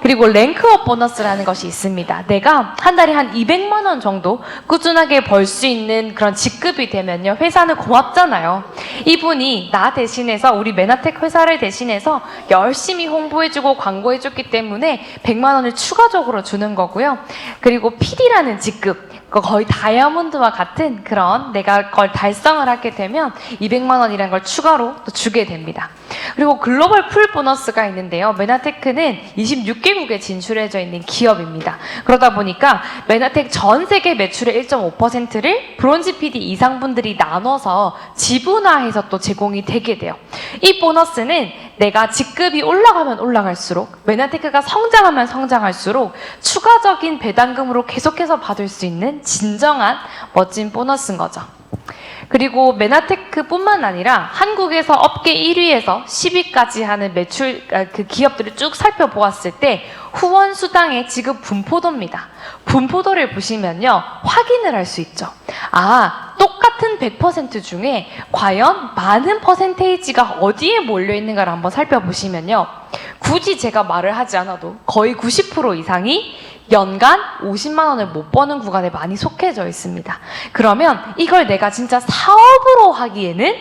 그리고 랭크업 보너스라는 것이 있습니다. 내가 한 달에 한 200만 원 정도 꾸준하게 벌 수 있는 그런 직급이 되면요, 회사는 고맙잖아요. 이분이 나 대신해서, 우리 메나텍 회사를 대신해서 열심히 홍보해주고 광고해줬기 때문에 100만 원을 추가적으로 주는 거고요. 그리고 PD라는 직급, 거의 다이아몬드와 같은 그런, 내가 그걸 달성을 하게 되면 200만 원이라는 걸 추가로 또 주게 됩니다. 그리고 글로벌 풀 보너스가 있는데요. 메나테크는 26개국에 진출해져 있는 기업입니다. 그러다 보니까 메나텍 전 세계 매출의 1.5%를 브론즈 PD 이상 분들이 나눠서 지분화해서 또 제공이 되게 돼요. 이 보너스는 내가 직급이 올라가면 올라갈수록, 메나테크가 성장하면 성장할수록 추가적인 배당금으로 계속해서 받을 수 있는 진정한 멋진 보너스인 거죠. 그리고 메나테크뿐만 아니라 한국에서 업계 1위에서 10위까지 하는 매출 그 기업들을 쭉 살펴보았을 때 후원 수당의 지급 분포도입니다. 분포도를 보시면요, 확인을 할 수 있죠. 아, 똑같은 100% 중에 과연 많은 퍼센테이지가 어디에 몰려 있는가를 한번 살펴보시면요, 굳이 제가 말을 하지 않아도 거의 90% 이상이 연간 50만 원을 못 버는 구간에 많이 속해져 있습니다. 그러면 이걸 내가 진짜 사업으로 하기에는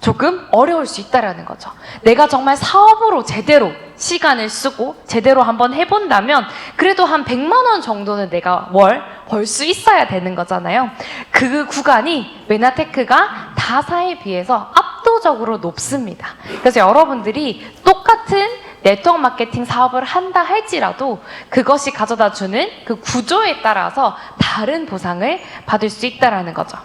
조금 어려울 수 있다라는 거죠. 내가 정말 사업으로 제대로 시간을 쓰고 제대로 한번 해본다면 그래도 한 100만 원 정도는 내가 월 벌 수 있어야 되는 거잖아요. 그 구간이 메나테크가 타사에 비해서 압도적으로 높습니다. 그래서 여러분들이 똑같은 네트워크 마케팅 사업을 한다 할지라도 그것이 가져다 주는 그 구조에 따라서 다른 보상을 받을 수 있다는 거죠.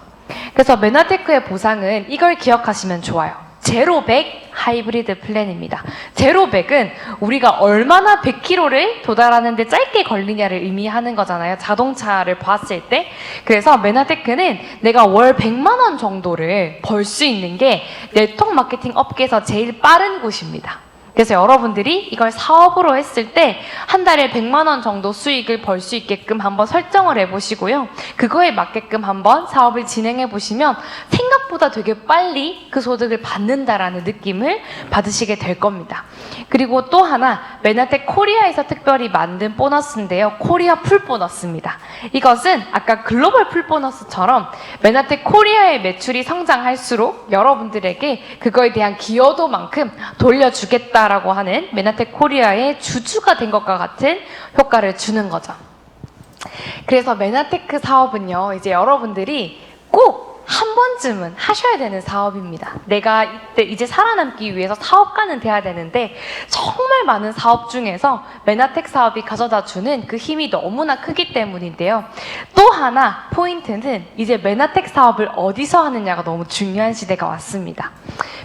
그래서 메나테크의 보상은 이걸 기억하시면 좋아요. 제로 100 하이브리드 플랜입니다. 제로 100은 우리가 얼마나 100km를 도달하는데 짧게 걸리냐를 의미하는 거잖아요. 자동차를 봤을 때. 그래서 메나테크는 내가 월 100만 원 정도를 벌 수 있는 게 네트워크 마케팅 업계에서 제일 빠른 곳입니다. 그래서 여러분들이 이걸 사업으로 했을 때 한 달에 100만 원 정도 수익을 벌 수 있게끔 한번 설정을 해보시고요. 그거에 맞게끔 한번 사업을 진행해 보시면 생각보다 되게 빨리 그 소득을 받는다라는 느낌을 받으시게 될 겁니다. 그리고 또 하나, 메나텍 코리아에서 특별히 만든 보너스인데요. 코리아 풀 보너스입니다. 이것은 아까 글로벌 풀 보너스처럼 메나텍 코리아의 매출이 성장할수록 여러분들에게 그거에 대한 기여도만큼 돌려주겠다라고 하는 메나텍 코리아의 주주가 된 것과 같은 효과를 주는 거죠. 그래서 메나테크 사업은요, 이제 여러분들이 꼭 한 번쯤은 하셔야 되는 사업입니다. 내가 이때 이제 살아남기 위해서 사업가는 돼야 되는데 정말 많은 사업 중에서 메나텍 사업이 가져다 주는 그 힘이 너무나 크기 때문인데요. 또 하나 포인트는 이제 메나텍 사업을 어디서 하느냐가 너무 중요한 시대가 왔습니다.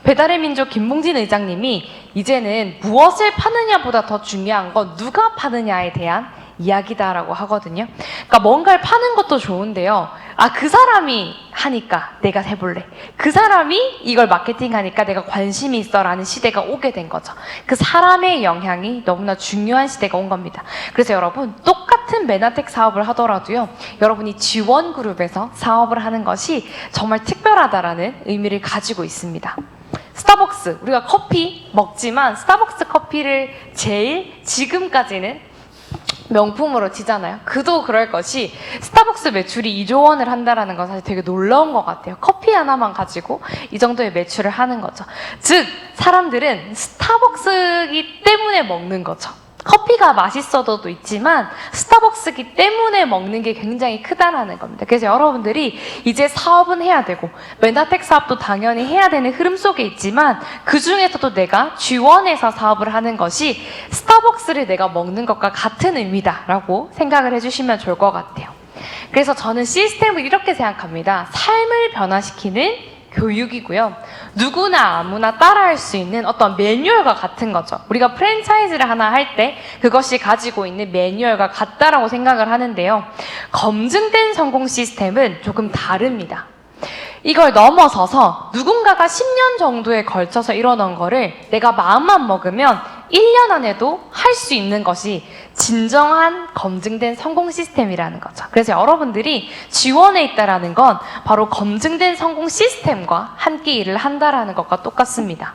배달의 민족 김봉진 의장님이 이제는 무엇을 파느냐보다 더 중요한 건 누가 파느냐에 대한 이야기다라고 하거든요. 그러니까 뭔가를 파는 것도 좋은데요. 아, 그 사람이 하니까 내가 해볼래. 그 사람이 이걸 마케팅하니까 내가 관심이 있어라는 시대가 오게 된 거죠. 그 사람의 영향이 너무나 중요한 시대가 온 겁니다. 그래서 여러분, 똑같은 메나텍 사업을 하더라도요, 여러분이 지원그룹에서 사업을 하는 것이 정말 특별하다라는 의미를 가지고 있습니다. 스타벅스, 우리가 커피 먹지만 스타벅스 커피를 제일 지금까지는 명품으로 치잖아요. 그도 그럴 것이 스타벅스 매출이 2조 원을 한다라는 건 사실 되게 놀라운 것 같아요. 커피 하나만 가지고 이 정도의 매출을 하는 거죠. 즉, 사람들은 스타벅스이기 때문에 먹는 거죠. 커피가 맛있어도 있지만 스타벅스기 때문에 먹는 게 굉장히 크다라는 겁니다. 그래서 여러분들이 이제 사업은 해야 되고 메나텍 사업도 당연히 해야 되는 흐름 속에 있지만 그 중에서도 내가 지원해서 사업을 하는 것이 스타벅스를 내가 먹는 것과 같은 의미다라고 생각을 해주시면 좋을 것 같아요. 그래서 저는 시스템을 이렇게 생각합니다. 삶을 변화시키는 교육이고요. 누구나 아무나 따라할 수 있는 어떤 매뉴얼과 같은 거죠. 우리가 프랜차이즈를 하나 할 때 그것이 가지고 있는 매뉴얼과 같다라고 생각을 하는데요. 검증된 성공 시스템은 조금 다릅니다. 이걸 넘어서서 누군가가 10년 정도에 걸쳐서 이뤄놓은 거를 내가 마음만 먹으면 1년 안에도 할 수 있는 것이 진정한 검증된 성공 시스템이라는 거죠. 그래서 여러분들이 지원에 있다라는 건 바로 검증된 성공 시스템과 함께 일을 한다라는 것과 똑같습니다.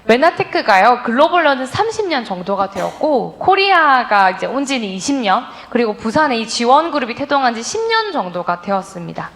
메나테크가요, 글로벌로는 30년 정도가 되었고, 코리아가 이제 온 지는 20년, 그리고 부산에 이 지원그룹이 태동한 지 10년 정도가 되었습니다.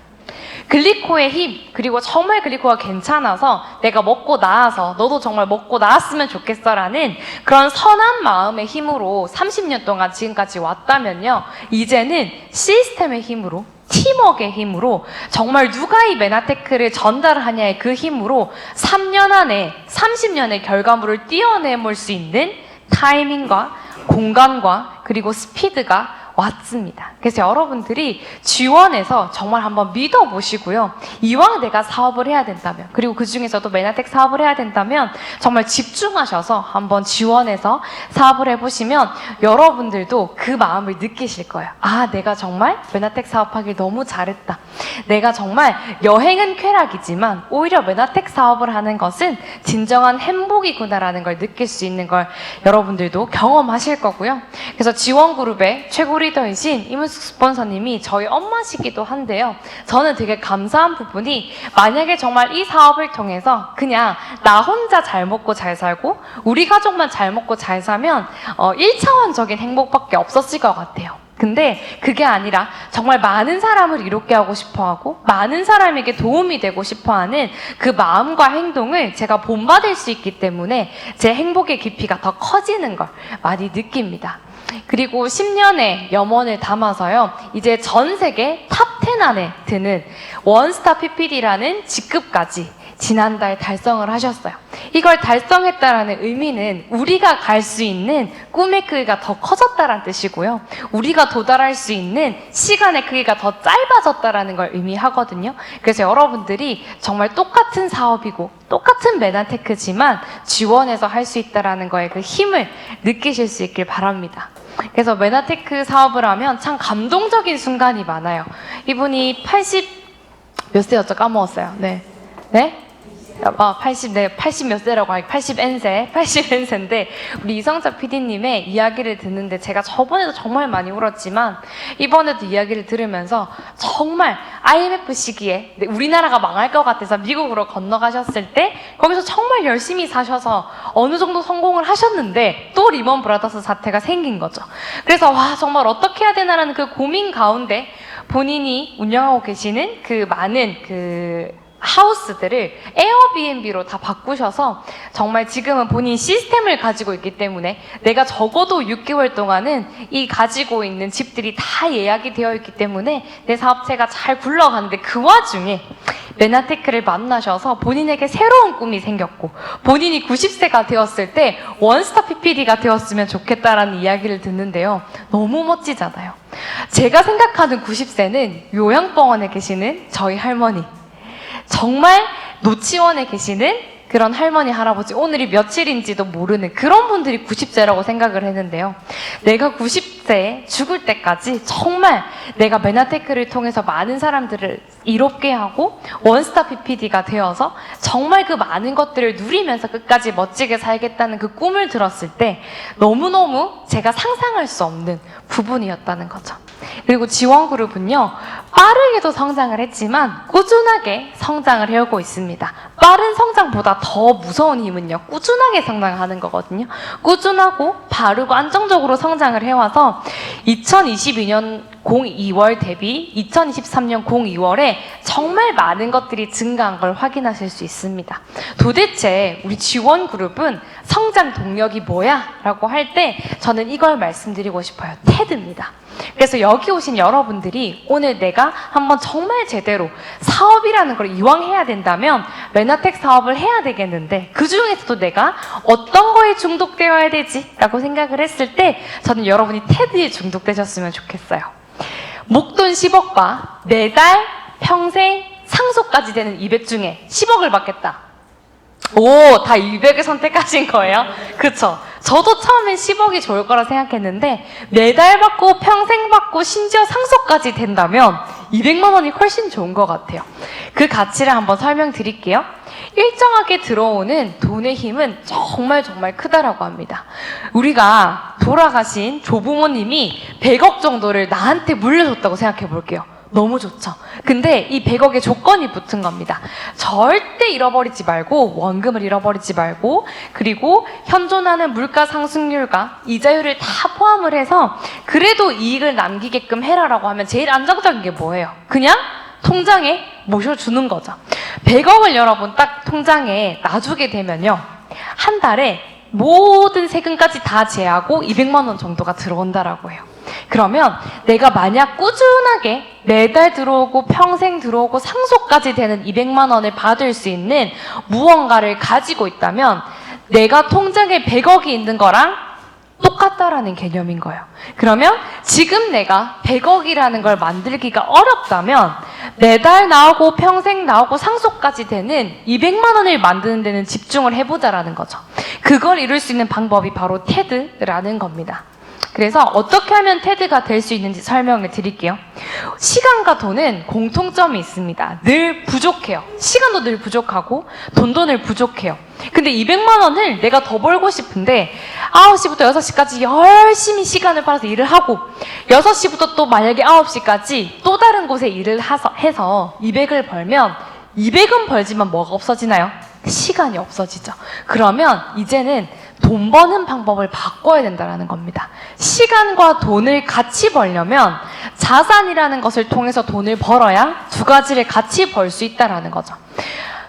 글리코의 힘, 그리고 정말 글리코가 괜찮아서 내가 먹고 나아서 너도 정말 먹고 나았으면 좋겠어라는 그런 선한 마음의 힘으로 30년 동안 지금까지 왔다면요, 이제는 시스템의 힘으로, 팀워크의 힘으로, 정말 누가 이 메나테크를 전달하냐의 그 힘으로 3년 안에 30년의 결과물을 띄어내볼 수 있는 타이밍과 공간과 그리고 스피드가 왔습니다. 그래서 여러분들이 지원해서 정말 한번 믿어보시고요. 이왕 내가 사업을 해야 된다면, 그리고 그 중에서도 메나텍 사업을 해야 된다면 정말 집중하셔서 한번 지원해서 사업을 해보시면 여러분들도 그 마음을 느끼실 거예요. 아, 내가 정말 메나텍 사업하길 너무 잘했다. 내가 정말 여행은 쾌락이지만 오히려 메나텍 사업을 하는 것은 진정한 행복이구나라는 걸 느낄 수 있는 걸 여러분들도 경험하실 거고요. 그래서 지원그룹의 최고 리더이신 이문숙 스폰서님이 저희 엄마시기도 한데요. 저는 되게 감사한 부분이, 만약에 정말 이 사업을 통해서 그냥 나 혼자 잘 먹고 잘 살고 우리 가족만 잘 먹고 잘 사면 1차원적인 행복밖에 없었을 것 같아요. 근데 그게 아니라 정말 많은 사람을 이롭게 하고 싶어하고 많은 사람에게 도움이 되고 싶어하는 그 마음과 행동을 제가 본받을 수 있기 때문에 제 행복의 깊이가 더 커지는 걸 많이 느낍니다. 그리고 10년의 염원을 담아서요, 이제 전 세계 탑10 안에 드는 원스타 PPD라는 직급까지 지난달 달성을 하셨어요. 이걸 달성했다라는 의미는 우리가 갈 수 있는 꿈의 크기가 더 커졌다라는 뜻이고요. 우리가 도달할 수 있는 시간의 크기가 더 짧아졌다라는 걸 의미하거든요. 그래서 여러분들이 정말 똑같은 사업이고 똑같은 메나테크지만 지원해서 할 수 있다라는 거에 그 힘을 느끼실 수 있길 바랍니다. 그래서 메나테크 사업을 하면 참 감동적인 순간이 많아요. 이분이 80 몇 세였죠? 까먹었어요. 네. 네? 80 몇 세라고 하기, 80N세인데, 우리 이성자 PD님의 이야기를 듣는데 제가 저번에도 정말 많이 울었지만, 이번에도 이야기를 들으면서 정말 IMF 시기에 우리나라가 망할 것 같아서 미국으로 건너가셨을 때, 거기서 정말 열심히 사셔서 어느 정도 성공을 하셨는데, 또 리먼 브라더스 사태가 생긴 거죠. 그래서 와, 정말 어떻게 해야 되나라는 그 고민 가운데 본인이 운영하고 계시는 그 많은 하우스들을 에어비앤비로 다 바꾸셔서 정말 지금은 본인 시스템을 가지고 있기 때문에 내가 적어도 6개월 동안은 이 가지고 있는 집들이 다 예약이 되어 있기 때문에 내 사업체가 잘 굴러가는데, 그 와중에 메나테크를 만나셔서 본인에게 새로운 꿈이 생겼고, 본인이 90세가 되었을 때 원스타 PPD가 되었으면 좋겠다라는 이야기를 듣는데요. 너무 멋지잖아요. 제가 생각하는 90세는 요양병원에 계시는 저희 할머니, 정말 노치원에 계시는 그런 할머니, 할아버지, 오늘이 며칠인지도 모르는 그런 분들이 90세라고 생각을 했는데요. 내가 90세에 죽을 때까지 정말 내가 메나테크를 통해서 많은 사람들을 이롭게 하고 원스타 PPD가 되어서 정말 그 많은 것들을 누리면서 끝까지 멋지게 살겠다는 그 꿈을 들었을 때 너무너무 제가 상상할 수 없는 부분이었다는 거죠. 그리고 지원그룹은요, 빠르게도 성장을 했지만 꾸준하게 성장을 해오고 있습니다. 빠른 성장보다 더 무서운 힘은요, 꾸준하게 성장하는 거거든요. 꾸준하고 바르고 안정적으로 성장을 해와서 2022년 02월 대비 2023년 02월에 정말 많은 것들이 증가한 걸 확인하실 수 있습니다. 도대체 우리 지원그룹은 성장 동력이 뭐야? 라고 할 때 저는 이걸 말씀드리고 싶어요. 테드입니다. 그래서 여기 오신 여러분들이 오늘 내가 한번 정말 제대로 사업이라는 걸 이왕 해야 된다면 메나텍 사업을 해야 되겠는데, 그 중에서도 내가 어떤 거에 중독되어야 되지? 라고 생각을 했을 때 저는 여러분이 테드에 중독되셨으면 좋겠어요. 목돈 10억과 매달 평생 상속까지 되는 200 중에 10억을 받겠다. 오, 다 200을 선택하신 거예요? 그쵸? 저도 처음엔 10억이 좋을 거라 생각했는데 매달 받고 평생 받고 심지어 상속까지 된다면 200만 원이 훨씬 좋은 것 같아요. 그 가치를 한번 설명드릴게요. 일정하게 들어오는 돈의 힘은 정말 크다라고 합니다. 우리가 돌아가신 조부모님이 100억 정도를 나한테 물려줬다고 생각해 볼게요. 너무 좋죠. 근데 이 100억의 조건이 붙은 겁니다. 절대 잃어버리지 말고, 원금을 잃어버리지 말고, 그리고 현존하는 물가 상승률과 이자율을 다 포함을 해서 그래도 이익을 남기게끔 해라라고 하면 제일 안정적인 게 뭐예요? 그냥 통장에 모셔주는 거죠. 100억을 여러분 딱 통장에 놔주게 되면요, 한 달에 모든 세금까지 다 제하고 200만 원 정도가 들어온다라고 해요. 그러면 내가 만약 꾸준하게 매달 들어오고 평생 들어오고 상속까지 되는 200만 원을 받을 수 있는 무언가를 가지고 있다면 내가 통장에 100억이 있는 거랑 똑같다라는 개념인 거예요. 그러면 지금 내가 100억이라는 걸 만들기가 어렵다면 매달 나오고 평생 나오고 상속까지 되는 200만 원을 만드는 데는 집중을 해보자라는 거죠. 그걸 이룰 수 있는 방법이 바로 테드라는 겁니다. 그래서 어떻게 하면 테드가 될 수 있는지 설명을 드릴게요. 시간과 돈은 공통점이 있습니다. 늘 부족해요. 시간도 늘 부족하고 돈도 늘 부족해요. 근데 200만 원을 내가 더 벌고 싶은데 9시부터 6시까지 열심히 시간을 팔아서 일을 하고 6시부터 또 만약에 9시까지 또 다른 곳에 일을 해서 200을 벌면 200은 벌지만 뭐가 없어지나요? 시간이 없어지죠. 그러면 이제는 돈 버는 방법을 바꿔야 된다는 겁니다. 시간과 돈을 같이 벌려면 자산이라는 것을 통해서 돈을 벌어야 두 가지를 같이 벌 수 있다는 거죠.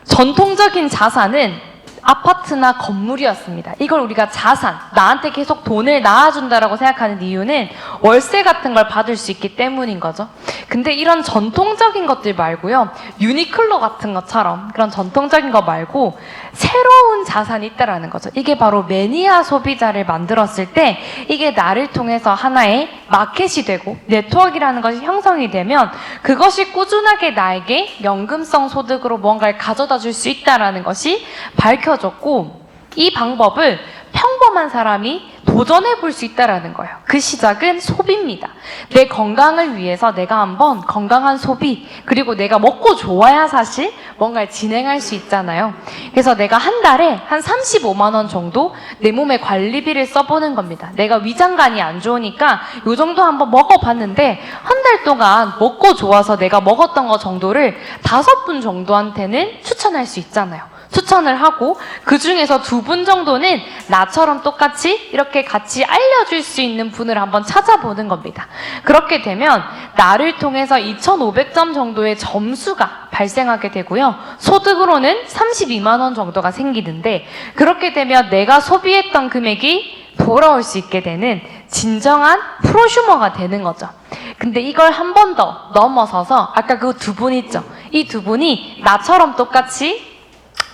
전통적인 자산은 아파트나 건물이었습니다. 이걸 우리가 자산, 나한테 계속 돈을 낳아준다라고 생각하는 이유는 월세 같은 걸 받을 수 있기 때문인 거죠. 근데 이런 전통적인 것들 말고요, 유니클로 같은 것처럼 그런 전통적인 거 말고 새로운 자산이 있다라는 거죠. 이게 바로 매니아 소비자를 만들었을 때 이게 나를 통해서 하나의 마켓이 되고 네트워크라는 것이 형성이 되면 그것이 꾸준하게 나에게 연금성 소득으로 뭔가를 가져다 줄 수 있다라는 것이 밝혀졌고, 이 방법을 평범한 사람이 도전해 볼 수 있다라는 거예요. 그 시작은 소비입니다. 내 건강을 위해서 내가 한번 건강한 소비, 그리고 내가 먹고 좋아야 사실 뭔가를 진행할 수 있잖아요. 그래서 내가 한 달에 한 35만 원 정도 내 몸에 관리비를 써보는 겁니다. 내가 위장관이 안 좋으니까 요 정도 한번 먹어봤는데 한 달 동안 먹고 좋아서 내가 먹었던 거 정도를 5분 정도한테는 추천할 수 있잖아요. 추천을 하고 그 중에서 2분 정도는 나처럼 똑같이 이렇게 같이 알려줄 수 있는 분을 한번 찾아보는 겁니다. 그렇게 되면 나를 통해서 2,500점 정도의 점수가 발생하게 되고요. 소득으로는 32만 원 정도가 생기는데, 그렇게 되면 내가 소비했던 금액이 돌아올 수 있게 되는 진정한 프로슈머가 되는 거죠. 근데 이걸 한 번 더 넘어서서 아까 그 2분 있죠? 이 2분이 나처럼 똑같이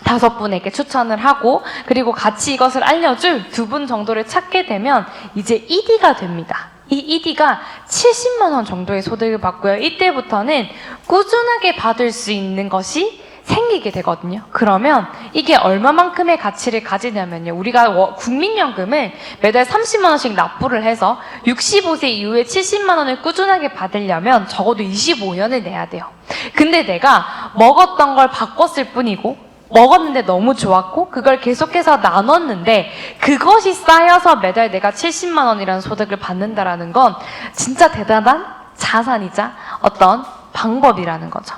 5분에게 추천을 하고 그리고 같이 이것을 알려줄 2분 정도를 찾게 되면 이제 ED가 됩니다. 이 ED가 70만 원 정도의 소득을 받고요. 이때부터는 꾸준하게 받을 수 있는 것이 생기게 되거든요. 그러면 이게 얼마만큼의 가치를 가지냐면요, 우리가 국민연금을 매달 30만 원씩 납부를 해서 65세 이후에 70만 원을 꾸준하게 받으려면 적어도 25년을 내야 돼요. 근데 내가 먹었던 걸 바꿨을 뿐이고 먹었는데 너무 좋았고 그걸 계속해서 나눴는데 그것이 쌓여서 매달 내가 70만 원이라는 소득을 받는다라는 건 진짜 대단한 자산이자 어떤 방법이라는 거죠.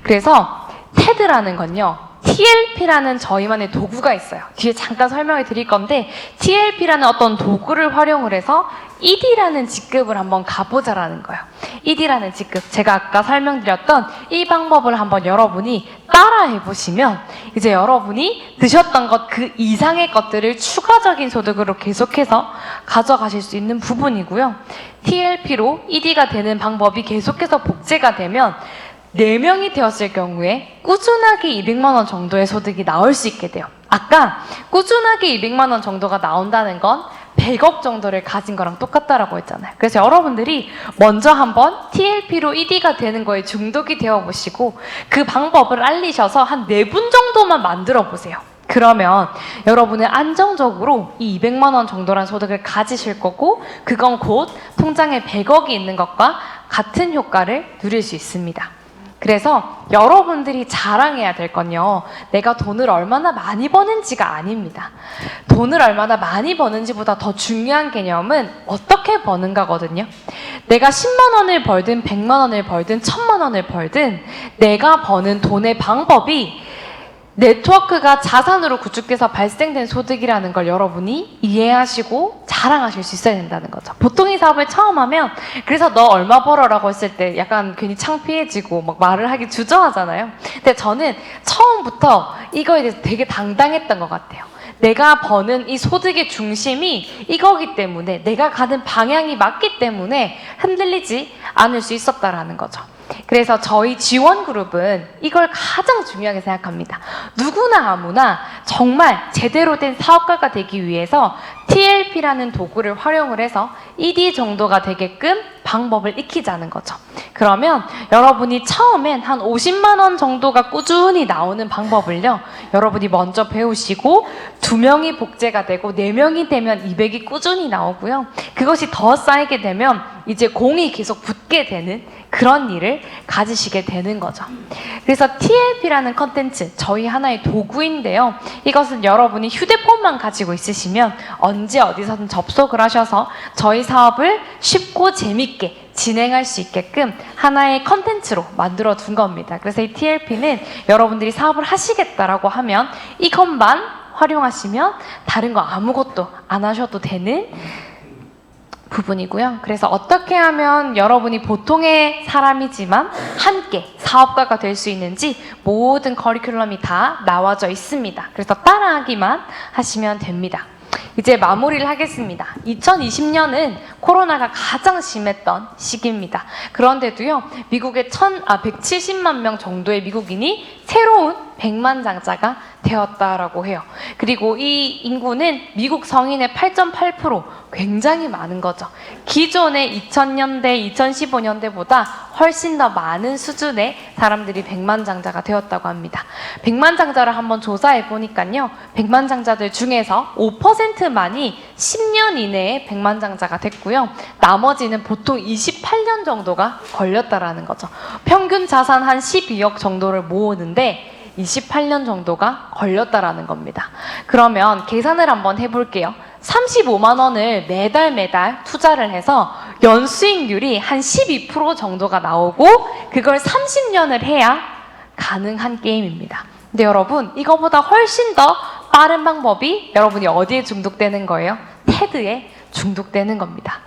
그래서 테드라는 건요, TLP라는 저희만의 도구가 있어요. 뒤에 잠깐 설명을 드릴 건데 TLP라는 어떤 도구를 활용을 해서 ED라는 직급을 한번 가보자라는 거예요. ED라는 직급, 제가 아까 설명드렸던 이 방법을 한번 여러분이 따라해 보시면 이제 여러분이 드셨던 것 그 이상의 것들을 추가적인 소득으로 계속해서 가져가실 수 있는 부분이고요. TLP로 ED가 되는 방법이 계속해서 복제가 되면 4명이 되었을 경우에 꾸준하게 200만 원 정도의 소득이 나올 수 있게 돼요. 아까 꾸준하게 200만 원 정도가 나온다는 건 100억 정도를 가진 거랑 똑같다라고 했잖아요. 그래서 여러분들이 먼저 한번 TLP로 ED가 되는 거에 중독이 되어 보시고 그 방법을 알리셔서 한 4분 정도만 만들어 보세요. 그러면 여러분은 안정적으로 이 200만 원 정도란 소득을 가지실 거고 그건 곧 통장에 100억이 있는 것과 같은 효과를 누릴 수 있습니다. 그래서 여러분들이 자랑해야 될 건요, 내가 돈을 얼마나 많이 버는지가 아닙니다. 돈을 얼마나 많이 버는지보다 더 중요한 개념은 어떻게 버는가거든요. 내가 10만 원을 벌든 100만 원을 벌든 1000만 원을 벌든 내가 버는 돈의 방법이 네트워크가 자산으로 구축돼서 발생된 소득이라는 걸 여러분이 이해하시고 자랑하실 수 있어야 된다는 거죠. 보통 이 사업을 처음 하면 그래서 너 얼마 벌어라고 했을 때 약간 괜히 창피해지고 막 말을 하기 주저하잖아요. 근데 저는 처음부터 이거에 대해서 되게 당당했던 것 같아요. 내가 버는 이 소득의 중심이 이거기 때문에 내가 가는 방향이 맞기 때문에 흔들리지 않을 수 있었다라는 거죠. 그래서 저희 지원 그룹은 이걸 가장 중요하게 생각합니다. 누구나 아무나 정말 제대로 된 사업가가 되기 위해서 TLP라는 도구를 활용을 해서 ED 정도가 되게끔 방법을 익히자는 거죠. 그러면 여러분이 처음엔 한 50만 원 정도가 꾸준히 나오는 방법을요, 여러분이 먼저 배우시고 2명이 복제가 되고 4명이 되면 200이 꾸준히 나오고요. 그것이 더 쌓이게 되면 이제 공이 계속 붙게 되는 그런 일을 가지시게 되는 거죠. 그래서 TLP라는 컨텐츠, 저희 하나의 도구인데요. 이것은 여러분이 휴대폰만 가지고 있으시면 언제 어디서든 접속을 하셔서 저희 사업을 쉽고 재밌게 진행할 수 있게끔 하나의 컨텐츠로 만들어 둔 겁니다. 그래서 이 TLP는 여러분들이 사업을 하시겠다라고 하면 이것만 활용하시면 다른 거 아무것도 안 하셔도 되는 부분이고요. 그래서 어떻게 하면 여러분이 보통의 사람이지만 함께 사업가가 될 수 있는지 모든 커리큘럼이 다 나와져 있습니다. 그래서 따라하기만 하시면 됩니다. 이제 마무리를 하겠습니다. 2020년은 코로나가 가장 심했던 시기입니다. 그런데도요, 미국의 170만 명 정도의 미국인이 새로운 백만장자가 되었다라고 해요. 그리고 이 인구는 미국 성인의 8.8%, 굉장히 많은 거죠. 기존의 2000년대, 2015년대보다 훨씬 더 많은 수준의 사람들이 백만장자가 되었다고 합니다. 백만장자를 한번 조사해 보니까요, 백만장자들 중에서 5%만이 10년 이내에 백만장자가 됐고요. 나머지는 보통 28년 정도가 걸렸다라는 거죠. 평균 자산 한 12억 정도를 모으는데 28년 정도가 걸렸다라는 겁니다. 그러면 계산을 한번 해볼게요. 35만 원을 매달 투자를 해서 연수익률이 한 12% 정도가 나오고 그걸 30년을 해야 가능한 게임입니다. 근데 여러분, 이거보다 훨씬 더 빠른 방법이 여러분이 어디에 중독되는 거예요? 테드에 중독되는 겁니다.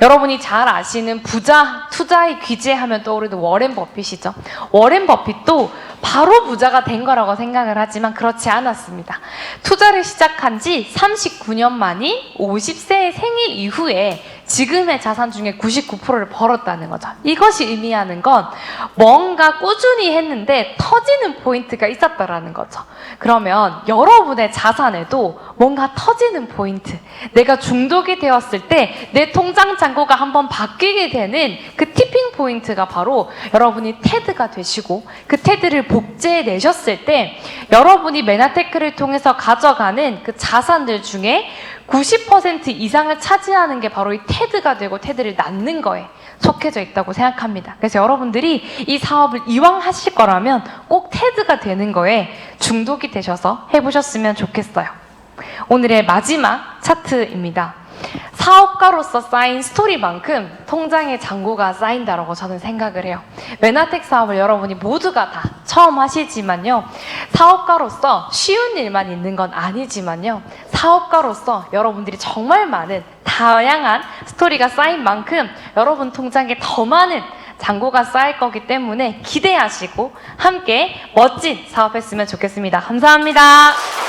여러분이 잘 아시는 부자, 투자의 귀재 하면 떠오르는 워렌 버핏이죠. 워렌 버핏도 바로 부자가 된 거라고 생각을 하지만 그렇지 않았습니다. 투자를 시작한 지 39년 만인 50세의 생일 이후에 지금의 자산 중에 99%를 벌었다는 거죠. 이것이 의미하는 건 뭔가 꾸준히 했는데 터지는 포인트가 있었다라는 거죠. 그러면 여러분의 자산에도 뭔가 터지는 포인트, 내가 중독이 되었을 때 내 통장 잔고가 한번 바뀌게 되는 그 티핑 포인트가 바로 여러분이 테드가 되시고 그 테드를 복제해 내셨을 때 여러분이 메나테크를 통해서 가져가는 그 자산들 중에 90% 이상을 차지하는 게 바로 이 테드가 되고 테드를 낳는 거에 속해져 있다고 생각합니다. 그래서 여러분들이 이 사업을 이왕 하실 거라면 꼭 테드가 되는 거에 중독이 되셔서 해보셨으면 좋겠어요. 오늘의 마지막 차트입니다. 사업가로서 쌓인 스토리만큼 통장에 잔고가 쌓인다라고 저는 생각을 해요. 메나텍 사업을 여러분이 모두가 다 처음 하시지만요, 사업가로서 쉬운 일만 있는 건 아니지만요, 사업가로서 여러분들이 정말 많은 다양한 스토리가 쌓인 만큼 여러분 통장에 더 많은 잔고가 쌓일 거기 때문에 기대하시고 함께 멋진 사업했으면 좋겠습니다. 감사합니다.